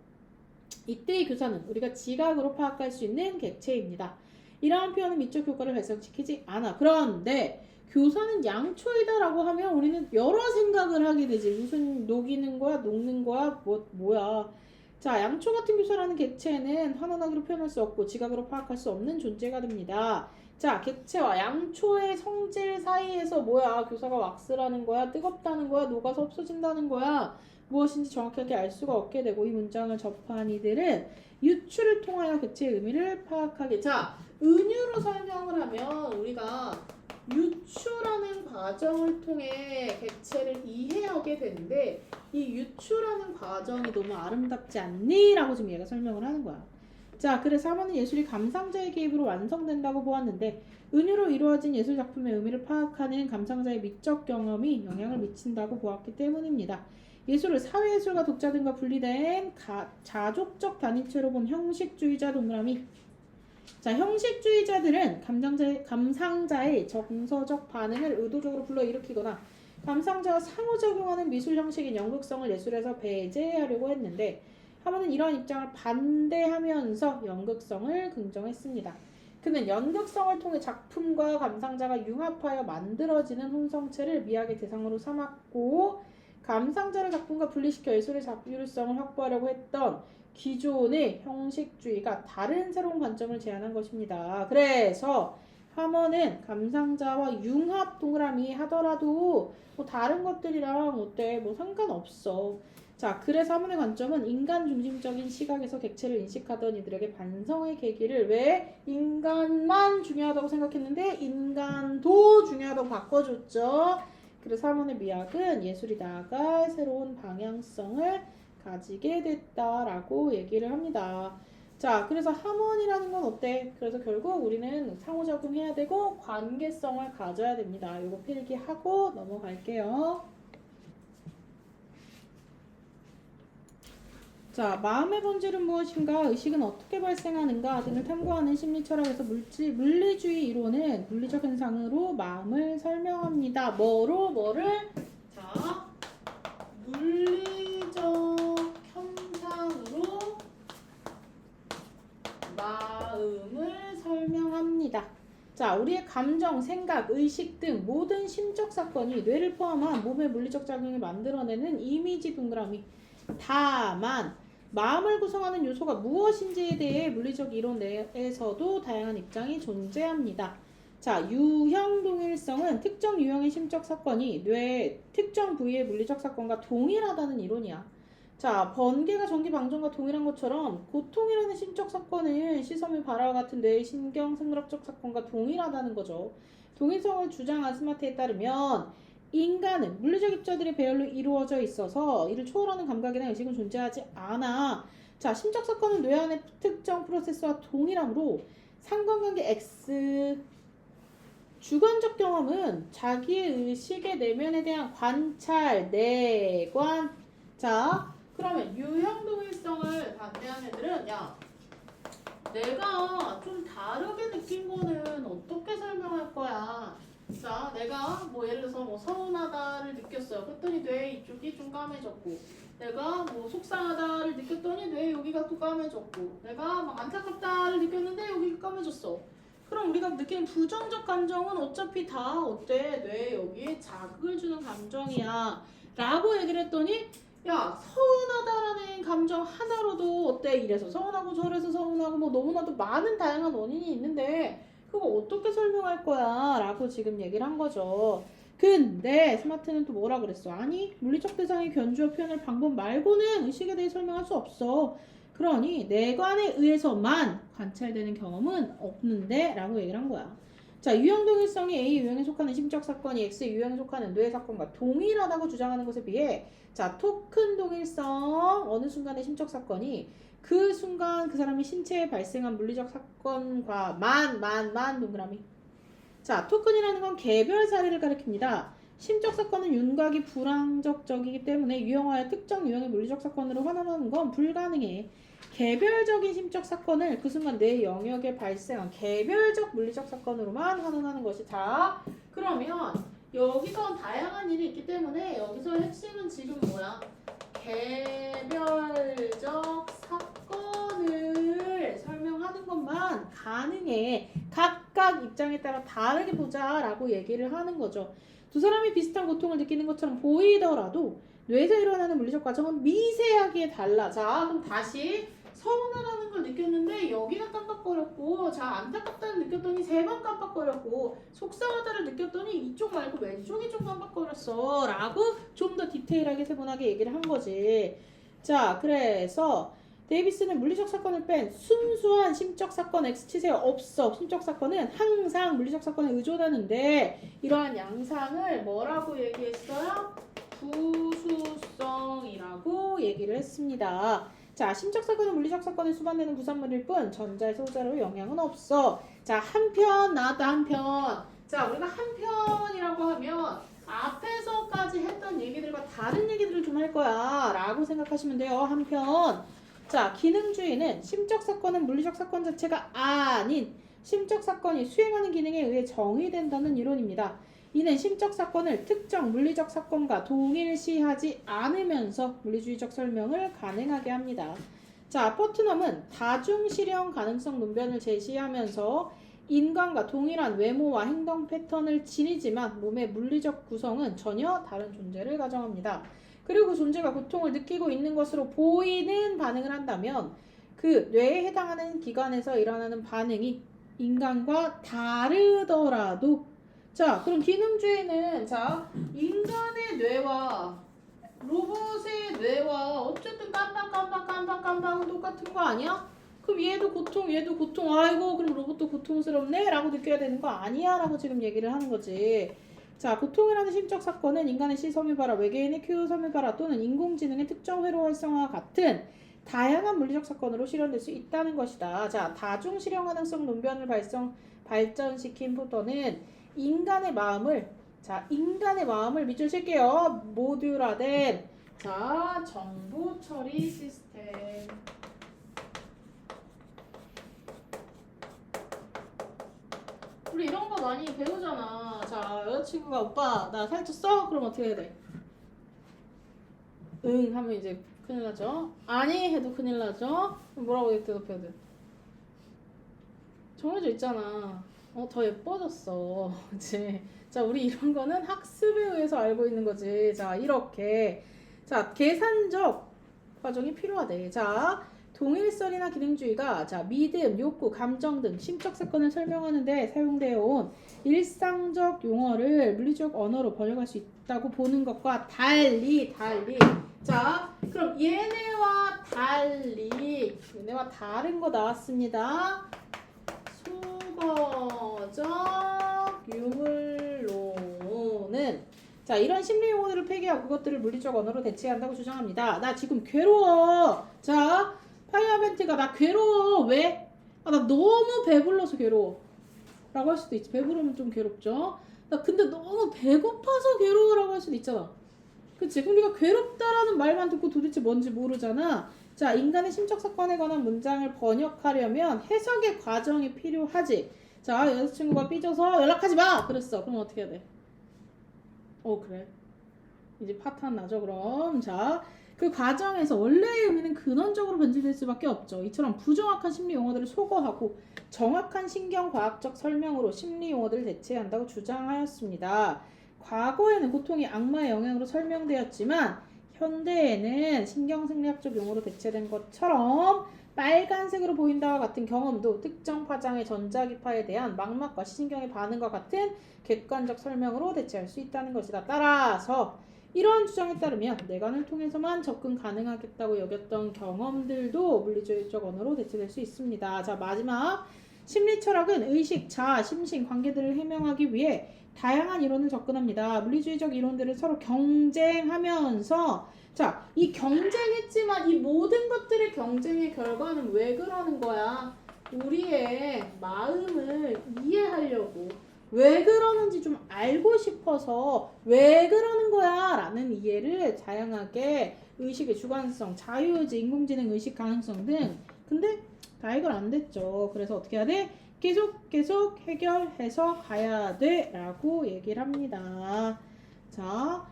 이때의 교사는 우리가 지각으로 파악할 수 있는 객체입니다. 이러한 표현은 미적 효과를 발생시키지 않아. 그런데 교사는 양초이다라고 하면 우리는 여러 생각을 하게 되지. 무슨 녹이는 거야, 녹는 거야, 뭐야. 자, 양초 같은 교사라는 객체는 환원하기로 표현할 수 없고 지각으로 파악할 수 없는 존재가 됩니다. 자, 객체와 양초의 성질 사이에서 뭐야? 교사가 왁스라는 거야? 뜨겁다는 거야? 녹아서 없어진다는 거야? 무엇인지 정확하게 알 수가 없게 되고, 이 문장을 접한 이들은 유추를 통하여 객체의 의미를 파악하게. 자, 은유로 설명을 하면 우리가 유추라는 과정을 통해 객체를 이해하게 되는데, 이 유추라는 과정이 너무 아름답지 않니? 라고 지금 얘가 설명을 하는 거야. 자, 그래서 하모는 예술이 감상자의 개입으로 완성된다고 보았는데, 은유로 이루어진 예술 작품의 의미를 파악하는 감상자의 미적 경험이 영향을 미친다고 보았기 때문입니다. 예술을 사회예술과 독자 등과 분리된 자족적 단위체로 본 형식주의자 동그라미. 자, 형식주의자들은 감상자의 정서적 반응을 의도적으로 불러일으키거나 감상자와 상호작용하는 미술 형식인 연극성을 예술에서 배제하려고 했는데, 하모는 이러한 입장을 반대하면서 연극성을 긍정했습니다. 그는 연극성을 통해 작품과 감상자가 융합하여 만들어지는 혼성체를 미학의 대상으로 삼았고, 감상자를 작품과 분리시켜 예술의 자율성을 확보하려고 했던 기존의 형식주의가 다른 새로운 관점을 제안한 것입니다. 그래서 하모는 감상자와 융합 동그라미 하더라도 뭐 다른 것들이랑 어때? 뭐 상관없어. 자, 그래서 하모의 관점은 인간 중심적인 시각에서 객체를 인식하던 이들에게 반성의 계기를, 왜 인간만 중요하다고 생각했는데 인간도 중요하다고 바꿔줬죠. 그래서 하모의 미학은 예술이 나아갈 새로운 방향성을 가지게 됐다라고 얘기를 합니다. 자, 그래서 하모니라는 건 어때? 그래서 결국 우리는 상호작용해야 되고 관계성을 가져야 됩니다. 이거 필기하고 넘어갈게요. 자, 마음의 본질은 무엇인가, 의식은 어떻게 발생하는가 등을 탐구하는 심리철학에서 물리주의 이론은 물리적 현상으로 마음을 설명합니다. 뭐를? 자, 물리적 현상으로 마음을 설명합니다. 자, 우리의 감정, 생각, 의식 등 모든 심적 사건이 뇌를 포함한 몸의 물리적 작용을 만들어내는 이미지 동그라미. 다만 마음을 구성하는 요소가 무엇인지에 대해 물리적 이론 내에서도 다양한 입장이 존재합니다. 자, 유형 동일성은 특정 유형의 심적 사건이 뇌의 특정 부위의 물리적 사건과 동일하다는 이론이야. 자, 번개가 전기 방전과 동일한 것처럼 고통이라는 심적 사건은 시섬유 발화와 같은 뇌의 신경 생물학적 사건과 동일하다는 거죠. 동일성을 주장한 스마트에 따르면 인간은 물리적 입자들의 배열로 이루어져 있어서 이를 초월하는 감각이나 의식은 존재하지 않아. 자, 심적 사건은 뇌 안의 특정 프로세스와 동일하므로 상관관계 X, 주관적 경험은 자기의 의식의 내면에 대한 관찰, 내관. 자, 그러면 유형 동일성을 반대하는 애들은, 야, 내가 좀 다르게 느낀 거는 어떻게 설명할 거야? 자, 내가 내가 뭐 예를 들어서 뭐 서운하다를 느꼈어요. 그랬더니 뇌 이쪽이 좀 까매졌고, 내가 뭐 속상하다를 느꼈더니 뇌 여기가 또 까매졌고, 내가 막 안타깝다를 느꼈는데 여기가 까매졌어. 그럼 우리가 느끼는 부정적 감정은 어차피 다 어때? 뇌 여기에 자극을 주는 감정이야 라고 얘기를 했더니, 야, 서운하다라는 감정 하나로도 어때? 이래서 서운하고 저래서 서운하고 뭐 너무나도 많은 다양한 원인이 있는데 그거 어떻게 설명할 거야? 라고 지금 얘기를 한 거죠. 근데 스마트는 또 뭐라 그랬어? 아니, 물리적 대상의 견주어 표현할 방법 말고는 의식에 대해 설명할 수 없어. 그러니 내관에 의해서만 관찰되는 경험은 없는데 라고 얘기를 한 거야. 자, 유형 동일성이 A 유형에 속하는 심적 사건이 X 유형에 속하는 뇌 사건과 동일하다고 주장하는 것에 비해, 자, 토큰 동일성 어느 순간의 심적 사건이 그 순간 그 사람이 신체에 발생한 물리적 사건과 동그라미. 자, 토큰이라는 건 개별 사례를 가리킵니다. 심적 사건은 윤곽이 불항적적이기 때문에 유형화의 특정 유형의 물리적 사건으로 환원하는 건 불가능해. 개별적인 심적 사건을 그 순간 내 영역에 발생한 개별적 물리적 사건으로만 환원하는 것이다. 그러면 여기서 다양한 일이 있기 때문에 여기서 핵심은 지금 뭐야? 개별적 사건을 설명하는 것만 가능해. 각각 입장에 따라 다르게 보자라고 얘기를 하는 거죠. 두 사람이 비슷한 고통을 느끼는 것처럼 보이더라도 뇌에서 일어나는 물리적 과정은 미세하게 달라. 자, 그럼 다시 서운하다는 걸 느꼈는데 여기가 깜빡거렸고, 자, 안타깝다는 느꼈더니 세 번 깜빡거렸고, 속상하다를 느꼈더니 이쪽 말고 왼쪽이 좀 깜빡거렸어 라고 좀 더 디테일하게 세분하게 얘기를 한 거지. 자, 그래서 데이비스는 물리적 사건을 뺀 순수한 심적 사건 X 치세요. 없어. 심적 사건은 항상 물리적 사건에 의존하는데 이러한 양상을 뭐라고 얘기했어요? 부수성이라고 얘기를 했습니다. 자, 심적 사건은 물리적 사건에 수반되는 부산물일 뿐 전자에서 후자로 영향은 없어. 자, 한편 나왔다. 한편. 자, 우리가 한편이라고 하면 앞에서까지 했던 얘기들과 다른 얘기들을 좀 할 거야 라고 생각하시면 돼요. 한편. 자, 기능주의는 심적 사건은 물리적 사건 자체가 아닌 심적 사건이 수행하는 기능에 의해 정의된다는 이론입니다. 이는 심적 사건을 특정 물리적 사건과 동일시하지 않으면서 물리주의적 설명을 가능하게 합니다. 자, 포트넘은 다중실현 가능성 논변을 제시하면서 인간과 동일한 외모와 행동 패턴을 지니지만 몸의 물리적 구성은 전혀 다른 존재를 가정합니다. 그리고 그 존재가 고통을 느끼고 있는 것으로 보이는 반응을 한다면 그 뇌에 해당하는 기관에서 일어나는 반응이 인간과 다르더라도, 자, 그럼 기능주의는, 자, 인간의 뇌와 로봇의 뇌와 어쨌든 깜빡깜빡깜빡깜빡은 똑같은 거 아니야? 그럼 얘도 고통, 아이고, 그럼 로봇도 고통스럽네? 라고 느껴야 되는 거 아니야? 라고 지금 얘기를 하는 거지. 자, 고통이라는 심적 사건은 인간의 시섬유발화, 외계인의 큐섬유발화 또는 인공지능의 특정 회로 활성화와 같은 다양한 물리적 사건으로 실현될 수 있다는 것이다. 자, 다중 실현 가능성 논변을 발전시킨 포터는 인간의 마음을 밑줄 칠게요. 모듈화된, 자, 정보 처리 시스템. 우리 이런 거 많이 배우잖아. 자, 여자친구가 오빠 나 살쪘어? 그럼 어떻게 해야 돼? 응 하면 이제 큰일 나죠. 아니 해도 큰일 나죠. 뭐라고 대답해야 돼? 정해져 있잖아. 더 예뻐졌어. 그치? 자, 우리 이런 거는 학습에 의해서 알고 있는 거지. 자, 이렇게. 자, 계산적 과정이 필요하대. 자, 동일설이나 기능주의가, 자, 믿음, 욕구, 감정 등 심적 사건을 설명하는 데 사용되어 온 일상적 용어를 물리적 언어로 번역할 수 있다고 보는 것과 달리. 자, 그럼 얘네와 다른 거 나왔습니다. 수거적 유물론은, 자, 이런 심리 용어들을 폐기하고 그것들을 물리적 언어로 대체한다고 주장합니다. 나 지금 괴로워. 자, 파이어벤트가 나 괴로워. 왜? 나 너무 배불러서 괴로워. 라고 할 수도 있지. 배부르면 좀 괴롭죠. 나 근데 너무 배고파서 괴로워라고 할 수도 있잖아. 그치? 그럼 우리가 괴롭다라는 말만 듣고 도대체 뭔지 모르잖아. 자, 인간의 심적 사건에 관한 문장을 번역하려면 해석의 과정이 필요하지. 자, 여자친구가 삐져서 연락하지 마! 그랬어. 그럼 어떻게 해야 돼? 그래. 이제 파탄 나죠 그럼. 자, 그 과정에서 원래의 의미는 근원적으로 변질될 수밖에 없죠. 이처럼 부정확한 심리 용어들을 소거하고 정확한 신경과학적 설명으로 심리 용어들을 대체한다고 주장하였습니다. 과거에는 고통이 악마의 영향으로 설명되었지만 현대에는 신경생리학적 용어로 대체된 것처럼 빨간색으로 보인다와 같은 경험도 특정 파장의 전자기파에 대한 망막과 시신경의 반응과 같은 객관적 설명으로 대체할 수 있다는 것이다. 따라서 이러한 주장에 따르면 뇌관을 통해서만 접근 가능하겠다고 여겼던 경험들도 물리주의적 언어로 대체될 수 있습니다. 자, 마지막 심리철학은 의식, 자아, 심신 관계들을 해명하기 위해 다양한 이론을 접근합니다. 물리주의적 이론들을 서로 경쟁하면서 자, 이 경쟁했지만 이 모든 것들의 경쟁의 결과는 왜 그러는 거야? 우리의 마음을 이해하려고 왜 그러는지 좀 알고 싶어서 왜 그러는 거야? 라는 이해를 다양하게 의식의 주관성, 자유의지, 인공지능 의식 가능성 등 근데 다 해결 안 됐죠. 그래서 어떻게 해야 돼? 계속 해결해서 가야 돼 라고 얘기를 합니다. 자,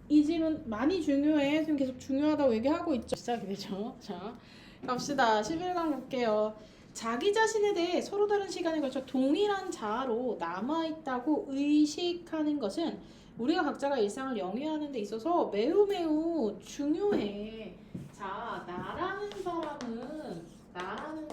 이 질문 많이 중요해. 지금 계속 중요하다고 얘기하고 있죠. 시작이 되죠. 자, 갑시다. 11강 볼게요. 자기 자신에 대해 서로 다른 시간에 걸쳐 동일한 자아로 남아있다고 의식하는 것은 우리가 각자가 일상을 영위하는 데 있어서 매우 중요해. 자, 나라는 사람은 동일한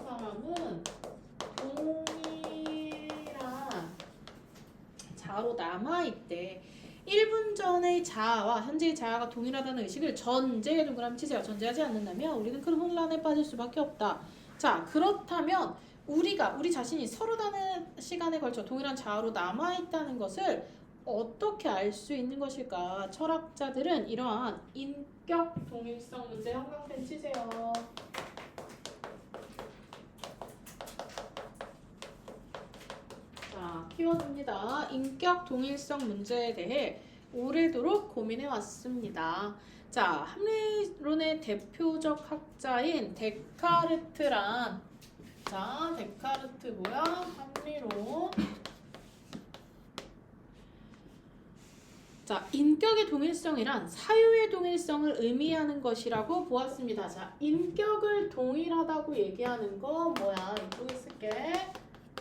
자아로 남아있대. 1분 전의 자아와 현재의 자아가 동일하다는 의식을 전제에 동그라미 치세요. 전제하지 않는다면 우리는 큰 혼란에 빠질 수밖에 없다. 자, 그렇다면 우리 자신이 서로 다른 시간에 걸쳐 동일한 자아로 남아있다는 것을 어떻게 알 수 있는 것일까? 철학자들은 이러한 인격 동일성 문제 형광펜 치세요. 자, 키워드입니다. 인격 동일성 문제에 대해 오래도록 고민해 왔습니다. 자, 합리론의 대표적 학자인 데카르트란 자, 데카르트 뭐야? 합리론. 자, 인격의 동일성이란 사유의 동일성을 의미하는 것이라고 보았습니다. 자, 인격을 동일하다고 얘기하는 거 뭐야? 이쪽에 쓸게.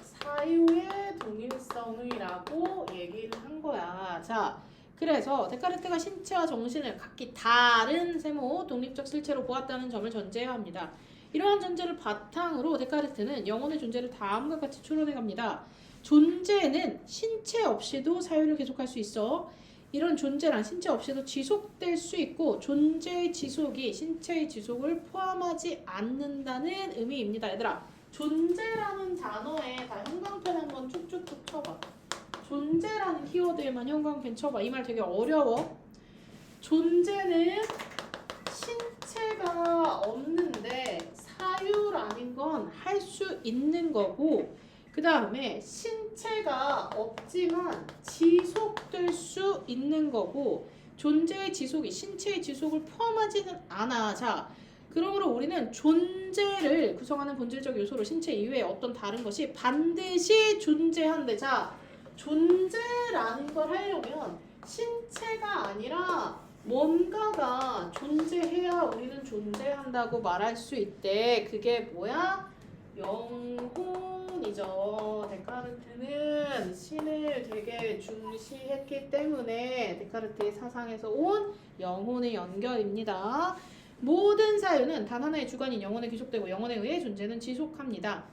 사유의 동일성이라고 얘기를 한 거야. 자, 그래서 데카르트가 신체와 정신을 각기 다른 세모 독립적 실체로 보았다는 점을 전제해야 합니다. 이러한 전제를 바탕으로 데카르트는 영혼의 존재를 다음과 같이 추론해 갑니다. 존재는 신체 없이도 사유를 계속할 수 있어. 이런 존재란 신체 없이도 지속될 수 있고 존재의 지속이 신체의 지속을 포함하지 않는다는 의미입니다. 얘들아, 존재라는 단어에 다 형광펜 한번 쭉쭉쭉 쳐봐. 존재라는 키워드에만 형광펜 쳐봐. 이 말 되게 어려워. 존재는 신체가 없는데 사유라는 건 할 수 있는 거고, 그 다음에 신체가 없지만 지속될 수 있는 거고, 존재의 지속이 신체의 지속을 포함하지는 않아. 자, 그러므로 우리는 존재를 구성하는 본질적 요소로 신체 이외에 어떤 다른 것이 반드시 존재한대. 자, 존재라는 걸 하려면 신체가 아니라 뭔가가 존재해야 우리는 존재한다고 말할 수 있대. 그게 뭐야? 영혼이죠. 데카르트는 신을 되게 중시했기 때문에 데카르트의 사상에서 온 영혼의 연결입니다. 모든 사유는 단 하나의 주관인 영혼에 귀속되고 영혼에 의해 존재는 지속합니다.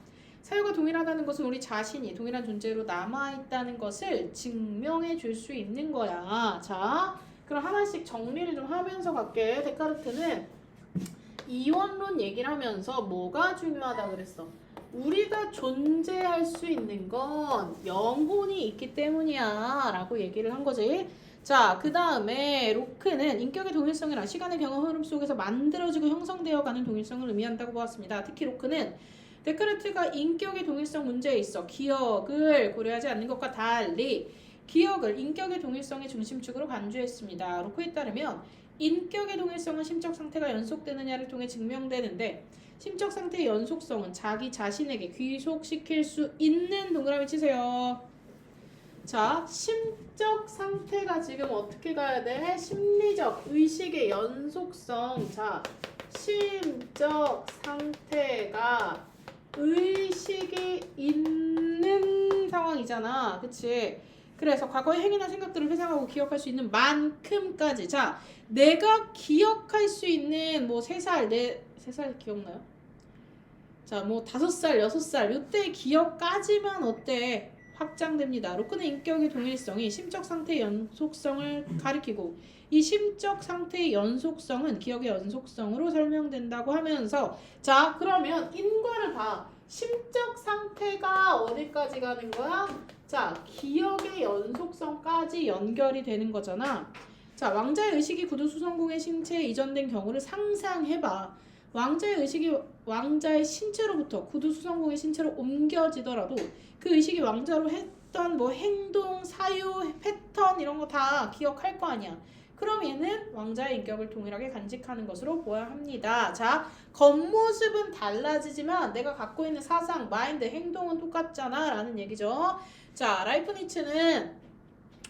사유가 동일하다는 것은 우리 자신이 동일한 존재로 남아있다는 것을 증명해 줄 수 있는 거야. 자, 그럼 하나씩 정리를 좀 하면서 갈게. 데카르트는 이원론 얘기를 하면서 뭐가 중요하다 그랬어? 우리가 존재할 수 있는 건 영혼이 있기 때문이야 라고 얘기를 한 거지. 자, 그 다음에 로크는 인격의 동일성이란 시간의 경험 흐름 속에서 만들어지고 형성되어가는 동일성을 의미한다고 보았습니다. 특히 로크는 데카르트가 인격의 동일성 문제에 있어 기억을 고려하지 않는 것과 달리 기억을 인격의 동일성의 중심축으로 간주했습니다. 로크에 따르면 인격의 동일성은 심적 상태가 연속되느냐를 통해 증명되는데 심적 상태의 연속성은 자기 자신에게 귀속시킬 수 있는 동그라미 치세요. 자, 심적 상태가 지금 어떻게 가야 돼? 심리적, 의식의 연속성. 자, 심적 상태가 의식이 있는 상황이잖아. 그치? 그래서 과거의 행위나 생각들을 회상하고 기억할 수 있는 만큼까지. 자, 내가 기억할 수 있는 뭐 3살, 3살 기억나요? 자, 뭐 5살, 6살 요때 기억까지만 어때? 확장됩니다. 로크는 인격의 동일성이 심적 상태의 연속성을 가리키고 이 심적 상태의 연속성은 기억의 연속성으로 설명된다고 하면서 자, 그러면 인과를 봐. 심적 상태가 어디까지 가는 거야? 자, 기억의 연속성까지 연결이 되는 거잖아. 자, 왕자의 의식이 구두수성공의 신체에 이전된 경우를 상상해봐. 왕자의 의식이 왕자의 신체로부터 구두수성공의 신체로 옮겨지더라도 그 의식이 왕자로 했던 뭐 행동, 사유, 패턴 이런 거 다 기억할 거 아니야. 그럼 얘는 왕자의 인격을 동일하게 간직하는 것으로 보아야 합니다. 자, 겉모습은 달라지지만 내가 갖고 있는 사상, 마인드, 행동은 똑같잖아 라는 얘기죠. 자, 라이프니츠는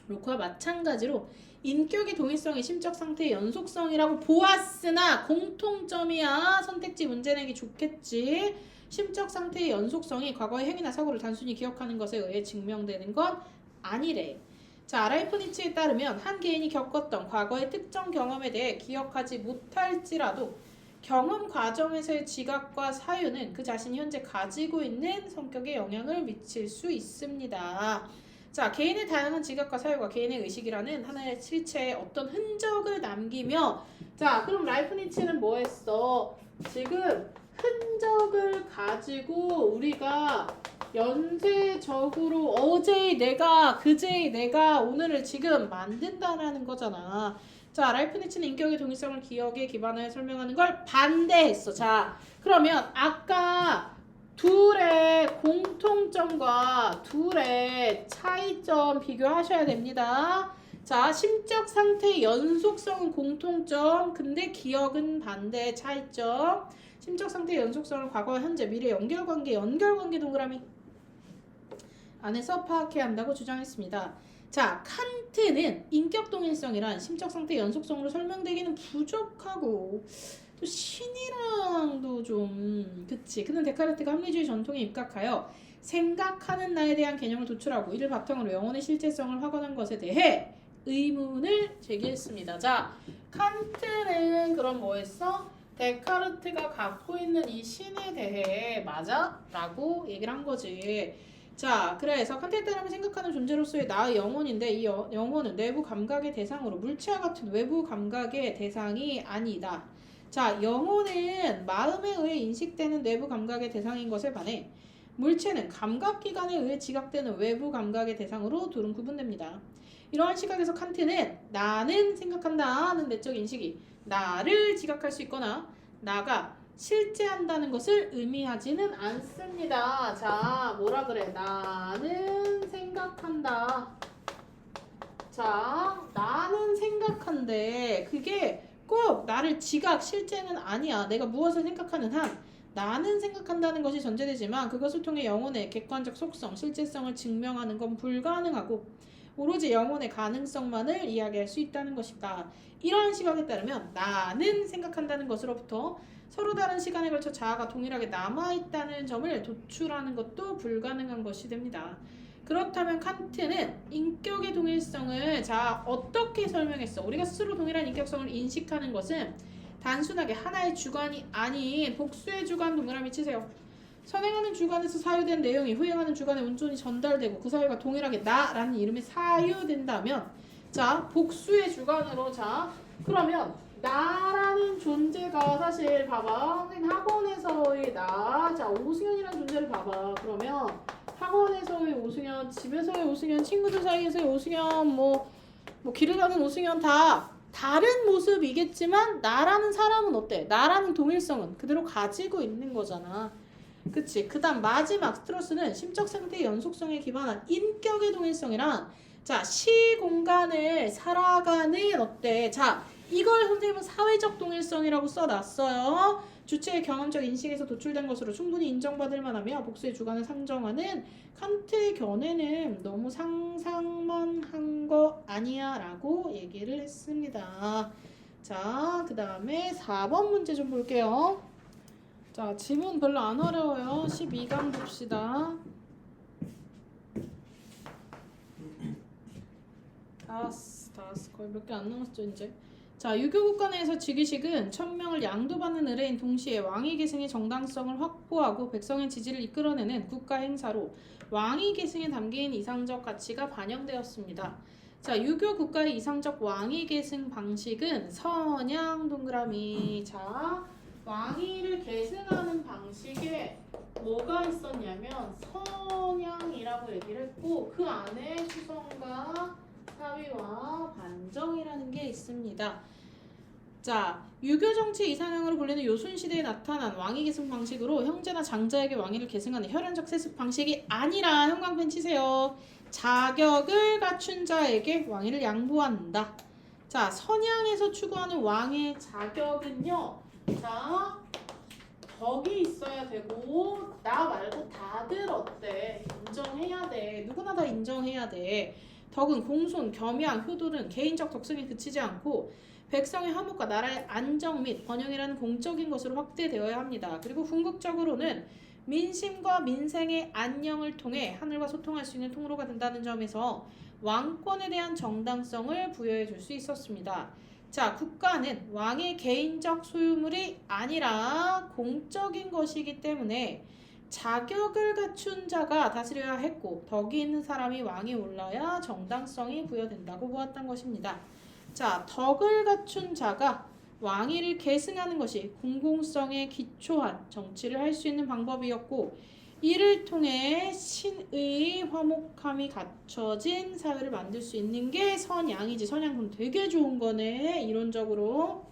로크와 마찬가지로 인격의 동일성이 심적 상태의 연속성이라고 보았으나 공통점이야. 선택지 문제 내기 좋겠지. 심적 상태의 연속성이 과거의 행위나 사고를 단순히 기억하는 것에 의해 증명되는 건 아니래. 자, 라이프니츠에 따르면 한 개인이 겪었던 과거의 특정 경험에 대해 기억하지 못할지라도 경험 과정에서의 지각과 사유는 그 자신이 현재 가지고 있는 성격에 영향을 미칠 수 있습니다. 자, 개인의 다양한 지각과 사유가 개인의 의식이라는 하나의 실체에 어떤 흔적을 남기며 자, 그럼 라이프니츠는 뭐 했어? 지금 흔적을 가지고 우리가 연쇄적으로 어제의 내가, 그제의 내가, 오늘을 지금 만든다라는 거잖아. 자, 라이프니츠는 인격의 동일성을 기억에 기반하여 설명하는 걸 반대했어. 자, 그러면 아까 둘의 공통점과 둘의 차이점 비교하셔야 됩니다. 자, 심적 상태의 연속성은 공통점, 근데 기억은 반대 차이점. 심적 상태의 연속성을 과거, 현재, 미래 연결관계 동그라미 안에서 파악해야 한다고 주장했습니다. 자, 칸트는 인격 동일성이란 심적 상태의 연속성으로 설명되기는 부족하고 또 신이랑도 좀 그치. 그는 데카르트가 합리주의 전통에 입각하여 생각하는 나에 대한 개념을 도출하고 이를 바탕으로 영혼의 실제성을 확언한 것에 대해 의문을 제기했습니다. 자, 칸트는 그럼 뭐 했어? 데카르트가 갖고 있는 이 신에 대해 맞아? 라고 얘기를 한 거지. 자, 그래서 칸트에 따르면 생각하는 존재로서의 나의 영혼인데 이 영혼은 내부 감각의 대상으로 물체와 같은 외부 감각의 대상이 아니다. 자, 영혼은 마음에 의해 인식되는 내부 감각의 대상인 것에 반해 물체는 감각기관에 의해 지각되는 외부 감각의 대상으로 둘은 구분됩니다. 이러한 시각에서 칸트는 나는 생각한다 하는 내적 인식이 나를 지각할 수 있거나 나가 실제한다는 것을 의미하지는 않습니다. 자, 뭐라 그래? 나는 생각한다. 자, 나는 생각한데 그게 꼭 나를 지각, 실제는 아니야. 내가 무엇을 생각하는 한 나는 생각한다는 것이 전제되지만 그것을 통해 영혼의 객관적 속성, 실제성을 증명하는 건 불가능하고 오로지 영혼의 가능성만을 이야기할 수 있다는 것이다. 이러한 시각에 따르면 나는 생각한다는 것으로부터 서로 다른 시간에 걸쳐 자아가 동일하게 남아있다는 점을 도출하는 것도 불가능한 것이 됩니다. 그렇다면 칸트는 인격의 동일성을 자 어떻게 설명했어? 우리가 스스로 동일한 인격성을 인식하는 것은 단순하게 하나의 주관이 아닌 복수의 주관 동그라미 치세요. 선행하는 주관에서 사유된 내용이 후행하는 주관에 온전히 전달되고 그 사유가 동일하게 나라는 이름에 사유된다면 자 복수의 주관으로 자 그러면 나라는 존재가 사실 봐봐 학원에서의 자 오승현이라는 존재를 봐봐. 그러면 학원에서의 오승현, 집에서의 오승현, 친구들 사이에서의 오승현, 뭐 길을 가는 오승현 다 다른 모습이겠지만 나라는 사람은 어때? 나라는 동일성은 그대로 가지고 있는 거잖아. 그치? 그 다음 마지막 스트로스는 심적 상태의 연속성에 기반한 인격의 동일성이란 자 시공간을 살아가는 어때? 자 이걸 선생님은 사회적 동일성이라고 써놨어요. 주체의 경험적 인식에서 도출된 것으로 충분히 인정받을 만하며 복수의 주관을 상정하는 칸트의 견해는 너무 상상만 한 거 아니야 라고 얘기를 했습니다. 자, 그 다음에 4번 문제 좀 볼게요. 자, 지문 별로 안 어려워요. 12강 봅시다. 다 왔어. 거의 몇 개 안 남았죠 이제. 자, 유교 국가 내에서 즉위식은 천명을 양도받는 의뢰인 동시에 왕위 계승의 정당성을 확보하고 백성의 지지를 이끌어내는 국가 행사로 왕위 계승에 담긴 이상적 가치가 반영되었습니다. 자, 유교 국가의 이상적 왕위 계승 방식은 선양 동그라미. 자, 왕위를 계승하는 방식에 뭐가 있었냐면 선양이라고 얘기를 했고 그 안에 수성과 사위와 반정이라는 게 있습니다. 자, 유교 정치 이상향으로 불리는 요순 시대에 나타난 왕위 계승 방식으로 형제나 장자에게 왕위를 계승하는 혈연적 세습 방식이 아니라 형광펜 치세요. 자격을 갖춘 자에게 왕위를 양보한다. 자, 선양에서 추구하는 왕의 자격은요. 자, 덕이 있어야 되고 나 말고 다들 어때? 인정해야 돼. 누구나 다 인정해야 돼. 덕은 공손, 겸양, 효도는 개인적 덕성에 그치지 않고 백성의 화목과 나라의 안정 및 번영이라는 공적인 것으로 확대되어야 합니다. 그리고 궁극적으로는 민심과 민생의 안녕을 통해 하늘과 소통할 수 있는 통로가 된다는 점에서 왕권에 대한 정당성을 부여해 줄 수 있었습니다. 자, 국가는 왕의 개인적 소유물이 아니라 공적인 것이기 때문에 자격을 갖춘 자가 다스려야 했고 덕이 있는 사람이 왕에 올라야 정당성이 부여된다고 보았던 것입니다. 자, 덕을 갖춘 자가 왕위를 계승하는 것이 공공성에 기초한 정치를 할 수 있는 방법이었고 이를 통해 신의 화목함이 갖춰진 사회를 만들 수 있는 게 선양이지. 선양 그럼 되게 좋은 거네 이론적으로.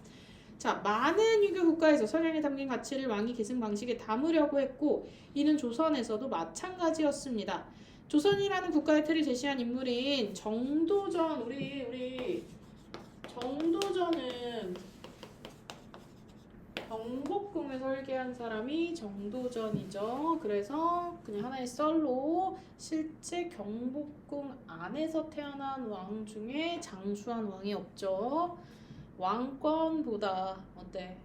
자, 많은 유교 국가에서 선양에 담긴 가치를 왕위 계승 방식에 담으려고 했고 이는 조선에서도 마찬가지였습니다. 조선이라는 국가의 틀을 제시한 인물인 정도전. 우리 정도전은 경복궁을 설계한 사람이 정도전이죠. 그래서 그냥 하나의 썰로 실제 경복궁 안에서 태어난 왕 중에 장수한 왕이 없죠. 왕권보다 어때?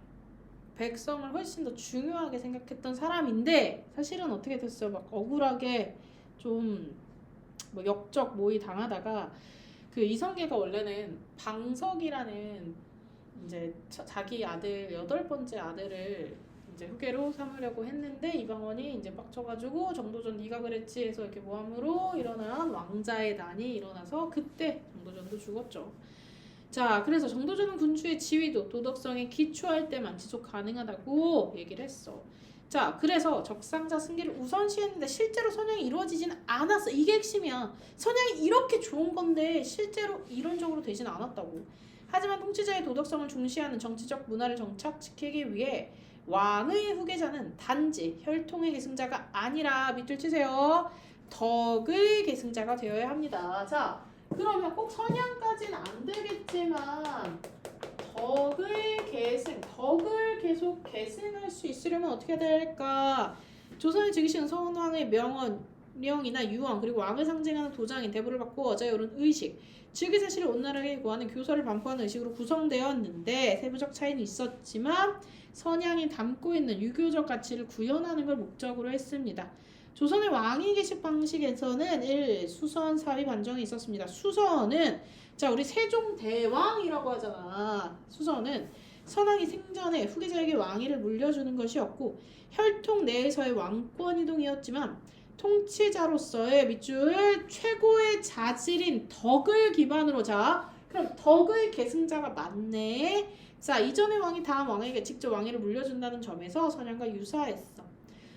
백성을 훨씬 더 중요하게 생각했던 사람인데 사실은 어떻게 됐어요? 막 억울하게 좀 뭐 역적 모의 당하다가 그 이성계가 원래는 방석이라는 이제 자기 아들 8번째 아들을 이제 후계로 삼으려고 했는데 이방원이 이제 빡쳐가지고 정도전 네가 그랬지 해서 이렇게 모함으로 일어난 왕자의 난이 일어나서 그때 정도전도 죽었죠. 자, 그래서 정도전은 군주의 지위도 도덕성에 기초할 때만 지속 가능하다고 얘기를 했어. 자, 그래서 적상자 승계를 우선시했는데 실제로 선양이 이루어지진 않았어. 이게 핵심이야. 선양이 이렇게 좋은 건데 실제로 이론적으로 되진 않았다고. 하지만 통치자의 도덕성을 중시하는 정치적 문화를 정착시키기 위해 왕의 후계자는 단지 혈통의 계승자가 아니라 밑줄 치세요. 덕의 계승자가 되어야 합니다. 자, 그러면 꼭 선양까지는 안 되겠지만 덕을 덕을 계속 계승할 수 있으려면 어떻게 해야 될까? 조선의 즉위식은 선왕의 명이나 유언 그리고 왕을 상징하는 도장인 대보를 받고 어자에 오른 의식 즉위 사실을 온나라하게 구하는 교서를 반포하는 의식으로 구성되었는데 세부적 차이는 있었지만 선양이 담고 있는 유교적 가치를 구현하는 걸 목적으로 했습니다. 조선의 왕위 계식 방식에서는 1. 수선, 사위, 반정이 있었습니다. 수선은 자, 우리 세종대왕이라고 하잖아. 수선은 선왕이 생전에 후계자에게 왕위를 물려주는 것이었고 혈통 내에서의 왕권 이동이었지만 통치자로서의 밑줄 최고의 자질인 덕을 기반으로. 자, 그럼 덕의 계승자가 맞네. 자, 이전의 왕이 다음 왕에게 직접 왕위를 물려준다는 점에서 선양과 유사했어.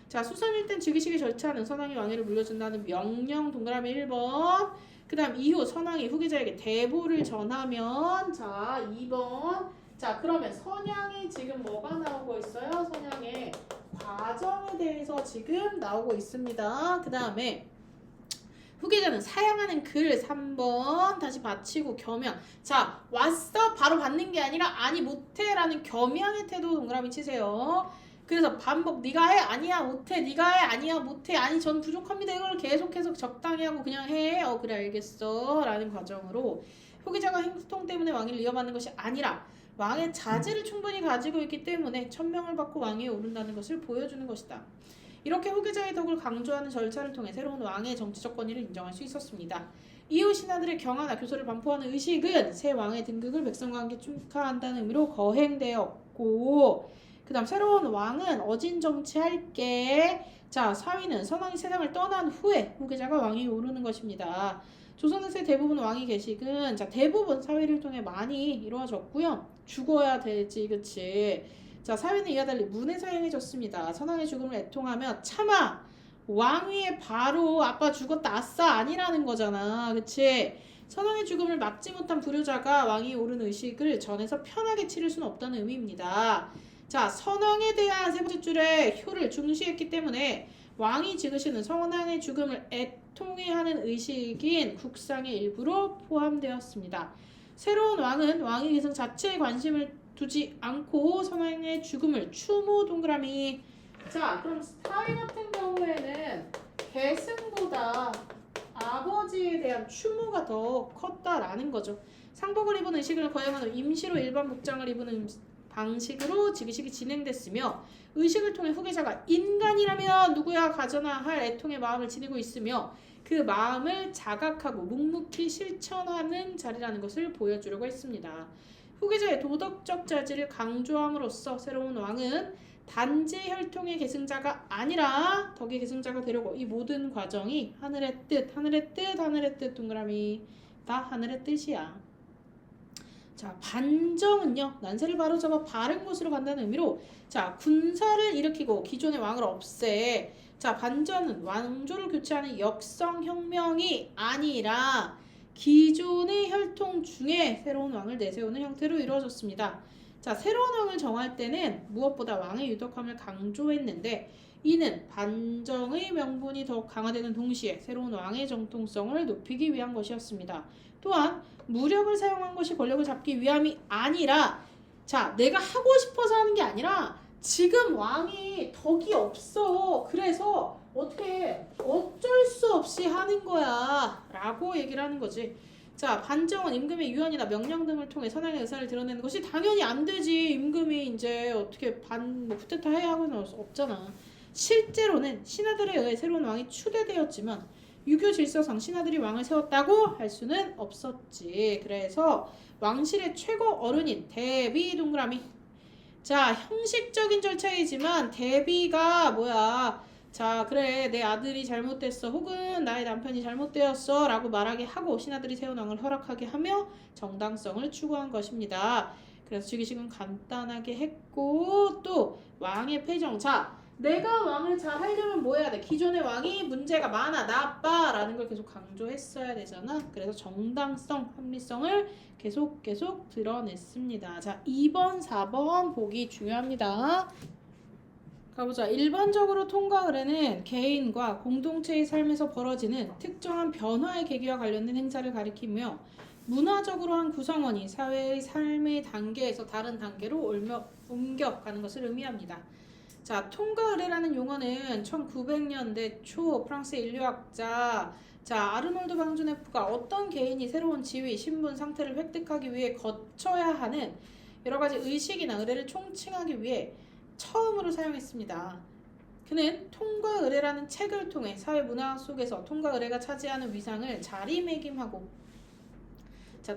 자, 수선일 땐 즉위식의 절차는 선왕이 왕위를 물려준다는 명령 동그라미 1번. 그 다음 이후 선왕이 후계자에게 대보를 전하면 자 2번. 자, 그러면 선양이 지금 뭐가 나오고 있어요? 선양의 과정에 대해서 지금 나오고 있습니다. 그 다음에 후계자는 사양하는 글 3번 다시 바치고 겸양. 자, 왔어 바로 받는 게 아니라 아니 못해 라는 겸양의 태도 동그라미 치세요. 그래서 반복 네가 해 아니야 못해 네가 해 아니야 못해 아니 전 부족합니다 이걸 계속해서 적당히 하고 그냥 해 그래 알겠어 라는 과정으로 후계자가 행동 때문에 왕위를 이어받는 것이 아니라 왕의 자질을 충분히 가지고 있기 때문에 천명을 받고 왕위에 오른다는 것을 보여주는 것이다. 이렇게 후계자의 덕을 강조하는 절차를 통해 새로운 왕의 정치적 권위를 인정할 수 있었습니다. 이후 신하들의 경하나 교서를 반포하는 의식은 새 왕의 등극을 백성과 함께 축하한다는 의미로 거행되었고 그 다음 새로운 왕은 어진 정치할게 자 사위는 선왕이 세상을 떠난 후에 후계자가 왕위에 오르는 것입니다. 조선에서의 대부분 왕위 계식은 자 대부분 사위를 통해 많이 이루어졌고요. 죽어야 되지 그치. 자 사위는 이와 달리 문에서 행해졌습니다. 선왕의 죽음을 애통하며 차마 왕위에 바로 아빠 죽었다 아싸 아니라는 거잖아 그치. 선왕의 죽음을 막지 못한 불효자가 왕위에 오른 의식을 전해서 편하게 치를 수는 없다는 의미입니다. 자 선왕에 대한 세 번째 줄에 효를 중시했기 때문에 왕이 지으시는 선왕의 죽음을 애통해하는 의식인 국상의 일부로 포함되었습니다. 새로운 왕은 왕위 계승 자체에 관심을 두지 않고 선왕의 죽음을 추모 동그라미. 자 그럼 사위 같은 경우에는 계승보다 아버지에 대한 추모가 더 컸다라는 거죠. 상복을 입은 의식을 거행한 후 임시로 일반 복장을 입은 방식으로 즉위식이 진행됐으며 의식을 통해 후계자가 인간이라면 누구야 가져나 할 애통의 마음을 지니고 있으며 그 마음을 자각하고 묵묵히 실천하는 자리라는 것을 보여주려고 했습니다. 후계자의 도덕적 자질을 강조함으로써 새로운 왕은 단지 혈통의 계승자가 아니라 덕의 계승자가 되려고 이 모든 과정이 하늘의 뜻, 하늘의 뜻, 하늘의 뜻 동그라미 다 하늘의 뜻이야. 자 반정은요 난세를 바로잡아 바른 곳으로 간다는 의미로 자 군사를 일으키고 기존의 왕을 없애. 자 반전은 왕조를 교체하는 역성혁명이 아니라 기존의 혈통 중에 새로운 왕을 내세우는 형태로 이루어졌습니다. 자 새로운 왕을 정할 때는 무엇보다 왕의 유덕함을 강조했는데 이는 반정의 명분이 더욱 강화되는 동시에 새로운 왕의 정통성을 높이기 위한 것이었습니다. 또한 무력을 사용한 것이 권력을 잡기 위함이 아니라 자 내가 하고 싶어서 하는 게 아니라 지금 왕이 덕이 없어 그래서 어떻게 어쩔 수 없이 하는 거야 라고 얘기를 하는 거지. 자 반정은 임금의 유언이나 명령 등을 통해 선왕의 의사를 드러내는 것이 당연히 안 되지. 임금이 이제 어떻게 쿠데타 해야 하고는 없잖아. 실제로는 신하들에 의해 새로운 왕이 추대되었지만 유교 질서상 신하들이 왕을 세웠다고 할 수는 없었지. 그래서 왕실의 최고 어른인 대비 동그라미. 자 형식적인 절차이지만 대비가 뭐야. 자 그래 내 아들이 잘못됐어 혹은 나의 남편이 잘못되었어 라고 말하게 하고 신하들이 세운 왕을 허락하게 하며 정당성을 추구한 것입니다. 그래서 즉위식은 간단하게 했고 또 왕의 패정. 자 내가 왕을 잘 하려면 뭐 해야 돼? 기존의 왕이 문제가 많아 나빠 라는 걸 계속 강조했어야 되잖아. 그래서 정당성, 합리성을 계속 드러냈습니다. 자 2번 4번 보기 중요합니다. 가보자. 일반적으로 통과 의례는 개인과 공동체의 삶에서 벌어지는 특정한 변화의 계기와 관련된 행사를 가리키며 문화적으로 한 구성원이 사회의 삶의 단계에서 다른 단계로 옮겨가는 것을 의미합니다. 자, 통과 의례라는 용어는 1900년대 초 프랑스의 인류학자 아르놀드 방주네프가 어떤 개인이 새로운 지위, 신분, 상태를 획득하기 위해 거쳐야 하는 여러 가지 의식이나 의례를 총칭하기 위해 처음으로 사용했습니다. 그는 통과 의례라는 책을 통해 사회 문화 속에서 통과 의례가 차지하는 위상을 자리매김하고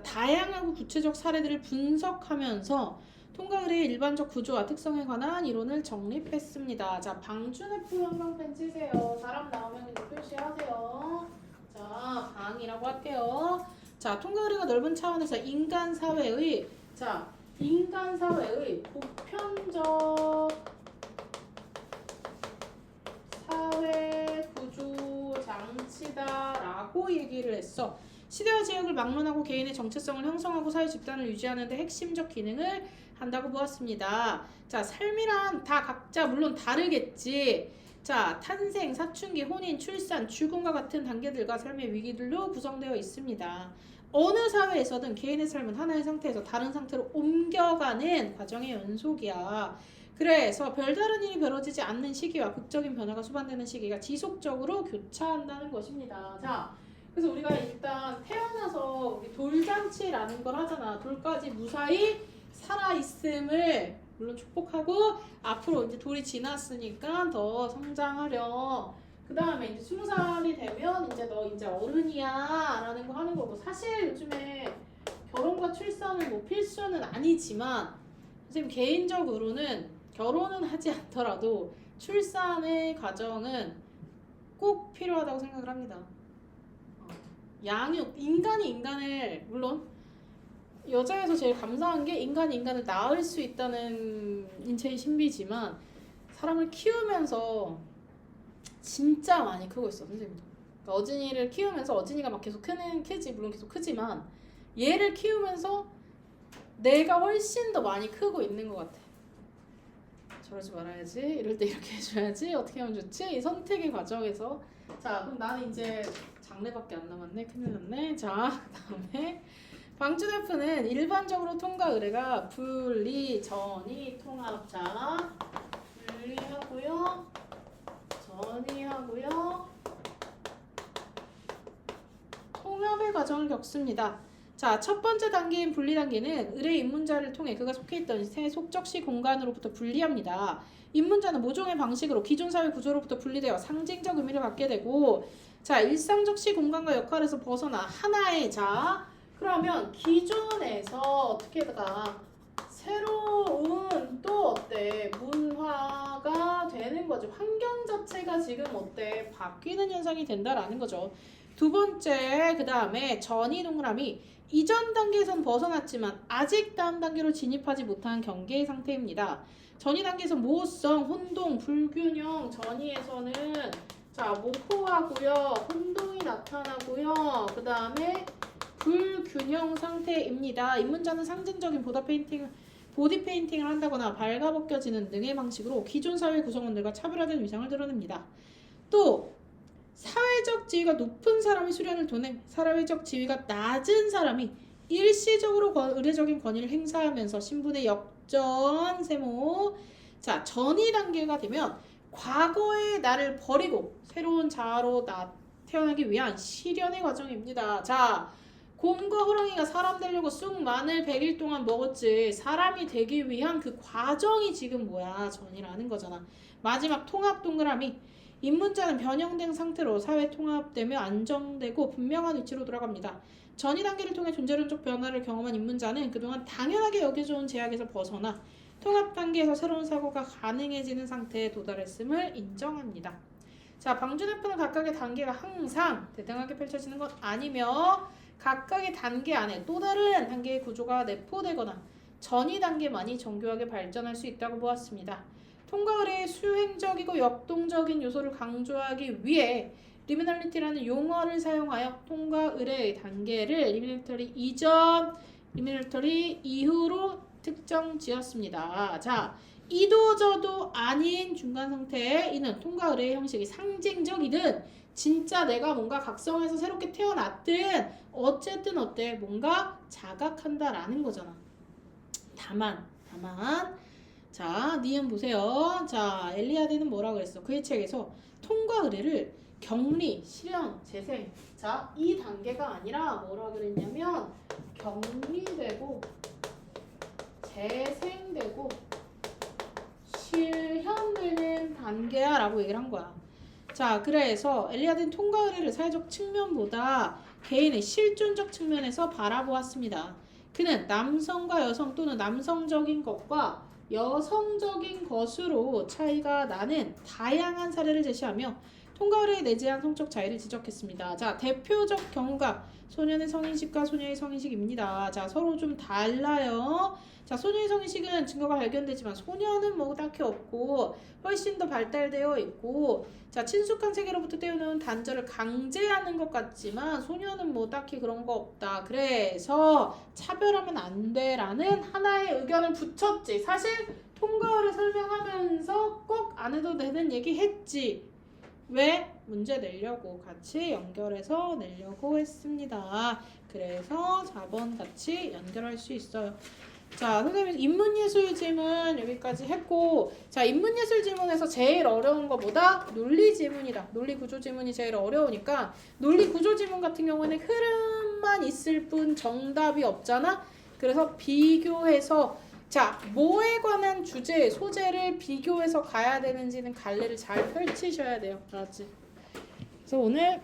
다양하고 구체적 사례들을 분석하면서 통과 의례의 일반적 구조와 특성에 관한 이론을 정립했습니다. 자, 방주네프 형광펜 치세요. 사람 나오면 이제 표시하세요. 자, 방이라고 할게요. 자, 통과 의례가 넓은 차원에서 인간 사회의 보편적 사회 구조 장치다라고 얘기를 했어. 시대와 지역을 막론하고 개인의 정체성을 형성하고 사회 집단을 유지하는 데 핵심적 기능을 한다고 보았습니다. 자, 삶이란 다 각자 물론 다르겠지. 자, 탄생, 사춘기, 혼인, 출산, 죽음과 같은 단계들과 삶의 위기들로 구성되어 있습니다. 어느 사회에서든 개인의 삶은 하나의 상태에서 다른 상태로 옮겨가는 과정의 연속이야. 그래서 별다른 일이 벌어지지 않는 시기와 극적인 변화가 수반되는 시기가 지속적으로 교차한다는 것입니다. 자, 그래서 우리가 일단 태어나서 우리 돌잔치라는 걸 하잖아. 돌까지 무사히 살아있음을 물론 축복하고 앞으로 이제 돌이 지났으니까 더 성장하렴. 그 다음에 이제 20살이 되면 이제 너 이제 어른이야 라는 거 하는 거고, 사실 요즘에 결혼과 출산은 뭐 필수는 아니지만 선생님 개인적으로는 결혼은 하지 않더라도 출산의 과정은 꼭 필요하다고 생각을 합니다. 양육, 인간이 인간을, 물론 여자에서 제일 감사한 게 인간이 인간을 낳을 수 있다는 인체의 신비지만 사람을 키우면서 진짜 많이 크고 있어 선생님도. 그러니까 어진이를 키우면서 어진이가 막 계속 크지, 물론 계속 크지만 얘를 키우면서 내가 훨씬 더 많이 크고 있는 것 같아. 저러지 말아야지, 이럴 때 이렇게 해줘야지, 어떻게 하면 좋지, 이 선택의 과정에서. 자, 그럼 나는 이제 장래밖에 안 남았네. 큰일 났네. 자, 그 다음에 방주대표는 일반적으로 통과 의뢰가 분리, 전이, 통합. 자, 분리하고요, 전이하고요, 통합의 과정을 겪습니다. 자, 첫 번째 단계인 분리 단계는 의뢰 입문자를 통해 그가 속해 있던 새 속적시 공간으로부터 분리합니다. 입문자는 모종의 방식으로 기존 사회 구조로부터 분리되어 상징적 의미를 갖게 되고, 자, 일상적시 공간과 역할에서 벗어나 하나의, 자, 그러면 기존에서 어떻게다가 새로운 또 어때? 문화가 되는 거죠. 환경 자체가 지금 어때? 바뀌는 현상이 된다라는 거죠. 두 번째, 그 다음에 전이 동그라미, 이전 단계에선 벗어났지만 아직 다음 단계로 진입하지 못한 경계의 상태입니다. 전이 단계에서 모호성, 혼동, 불균형, 전이에서는 자, 모호하고요, 혼동이 나타나고요, 그 다음에 불균형 상태입니다. 입문자는 상징적인 보디 페인팅을 한다거나 발가벗겨지는 등의 방식으로 기존 사회 구성원들과 차별화된 위상을 드러냅니다. 또 사회적 지위가 높은 사람이 수련을 통해 사회적 지위가 낮은 사람이 일시적으로 의례적인 권위를 행사하면서 신분의 역전, 세모. 자, 전이 단계가 되면 과거의 나를 버리고 새로운 자아로 태어나기 위한 실현의 과정입니다. 자, 곰과 호랑이가 사람 되려고 쑥 마늘 100일 동안 먹었지. 사람이 되기 위한 그 과정이 지금 뭐야? 전이라는 거잖아. 마지막 통합 동그라미. 입문자는 변형된 상태로 사회 통합되며 안정되고 분명한 위치로 돌아갑니다. 전이 단계를 통해 존재론적 변화를 경험한 입문자는 그동안 당연하게 여겨져온 제약에서 벗어나 통합 단계에서 새로운 사고가 가능해지는 상태에 도달했음을 인정합니다. 자, 방주대표는 각각의 단계가 항상 대등하게 펼쳐지는 것 아니며 각각의 단계 안에 또 다른 단계의 구조가 내포되거나 전이 단계만이 정교하게 발전할 수 있다고 보았습니다. 통과 의뢰의 수행적이고 역동적인 요소를 강조하기 위해 리미널리티라는 용어를 사용하여 통과 의뢰의 단계를 리미널리 이전, 리미널리 이후로 특정 지었습니다. 자, 이도저도 아닌 중간 상태에 이는 통과 의뢰의 형식이 상징적이든 진짜 내가 뭔가 각성해서 새롭게 태어났든 어쨌든 어때? 뭔가 자각한다라는 거잖아. 다만 자, 니은 보세요. 자, 엘리아드는 뭐라 그랬어? 그의 책에서 통과 의뢰를 격리, 실현, 재생. 자, 이 단계가 아니라 뭐라 그랬냐면 격리되고 재생되고 실현되는 단계야 라고 얘기를 한 거야. 자, 그래서 엘리아드는 통과 의뢰를 사회적 측면보다 개인의 실존적 측면에서 바라보았습니다. 그는 남성과 여성 또는 남성적인 것과 여성적인 것으로 차이가 나는 다양한 사례를 제시하며 통과 의뢰에 내재한 성적 차이를 지적했습니다. 자, 대표적 경우가 소년의 성인식과 소녀의 성인식입니다. 자, 서로 좀 달라요. 자, 소녀의 성인식은 증거가 발견되지만 소녀는 뭐 딱히 없고 훨씬 더 발달되어 있고, 자, 친숙한 세계로부터 떼어놓은 단절을 강제하는 것 같지만 소녀는 뭐 딱히 그런 거 없다. 그래서 차별하면 안 돼라는 하나의 의견을 붙였지. 사실 통과를 설명하면서 꼭 안 해도 되는 얘기 했지. 왜? 문제 내려고 같이 연결해서 내려고 했습니다. 그래서 4번 같이 연결할 수 있어요. 자, 선생님 인문예술 지문 여기까지 했고, 자, 인문예술 지문에서 제일 어려운 거보다 논리 지문이다. 논리 구조 지문이 제일 어려우니까 논리 구조 지문 같은 경우에는 흐름만 있을 뿐 정답이 없잖아. 그래서 비교해서 자, 뭐에 관한 주제, 소재를 비교해서 가야 되는지는 갈래를 잘 펼치셔야 돼요. 알았지? 그래서 오늘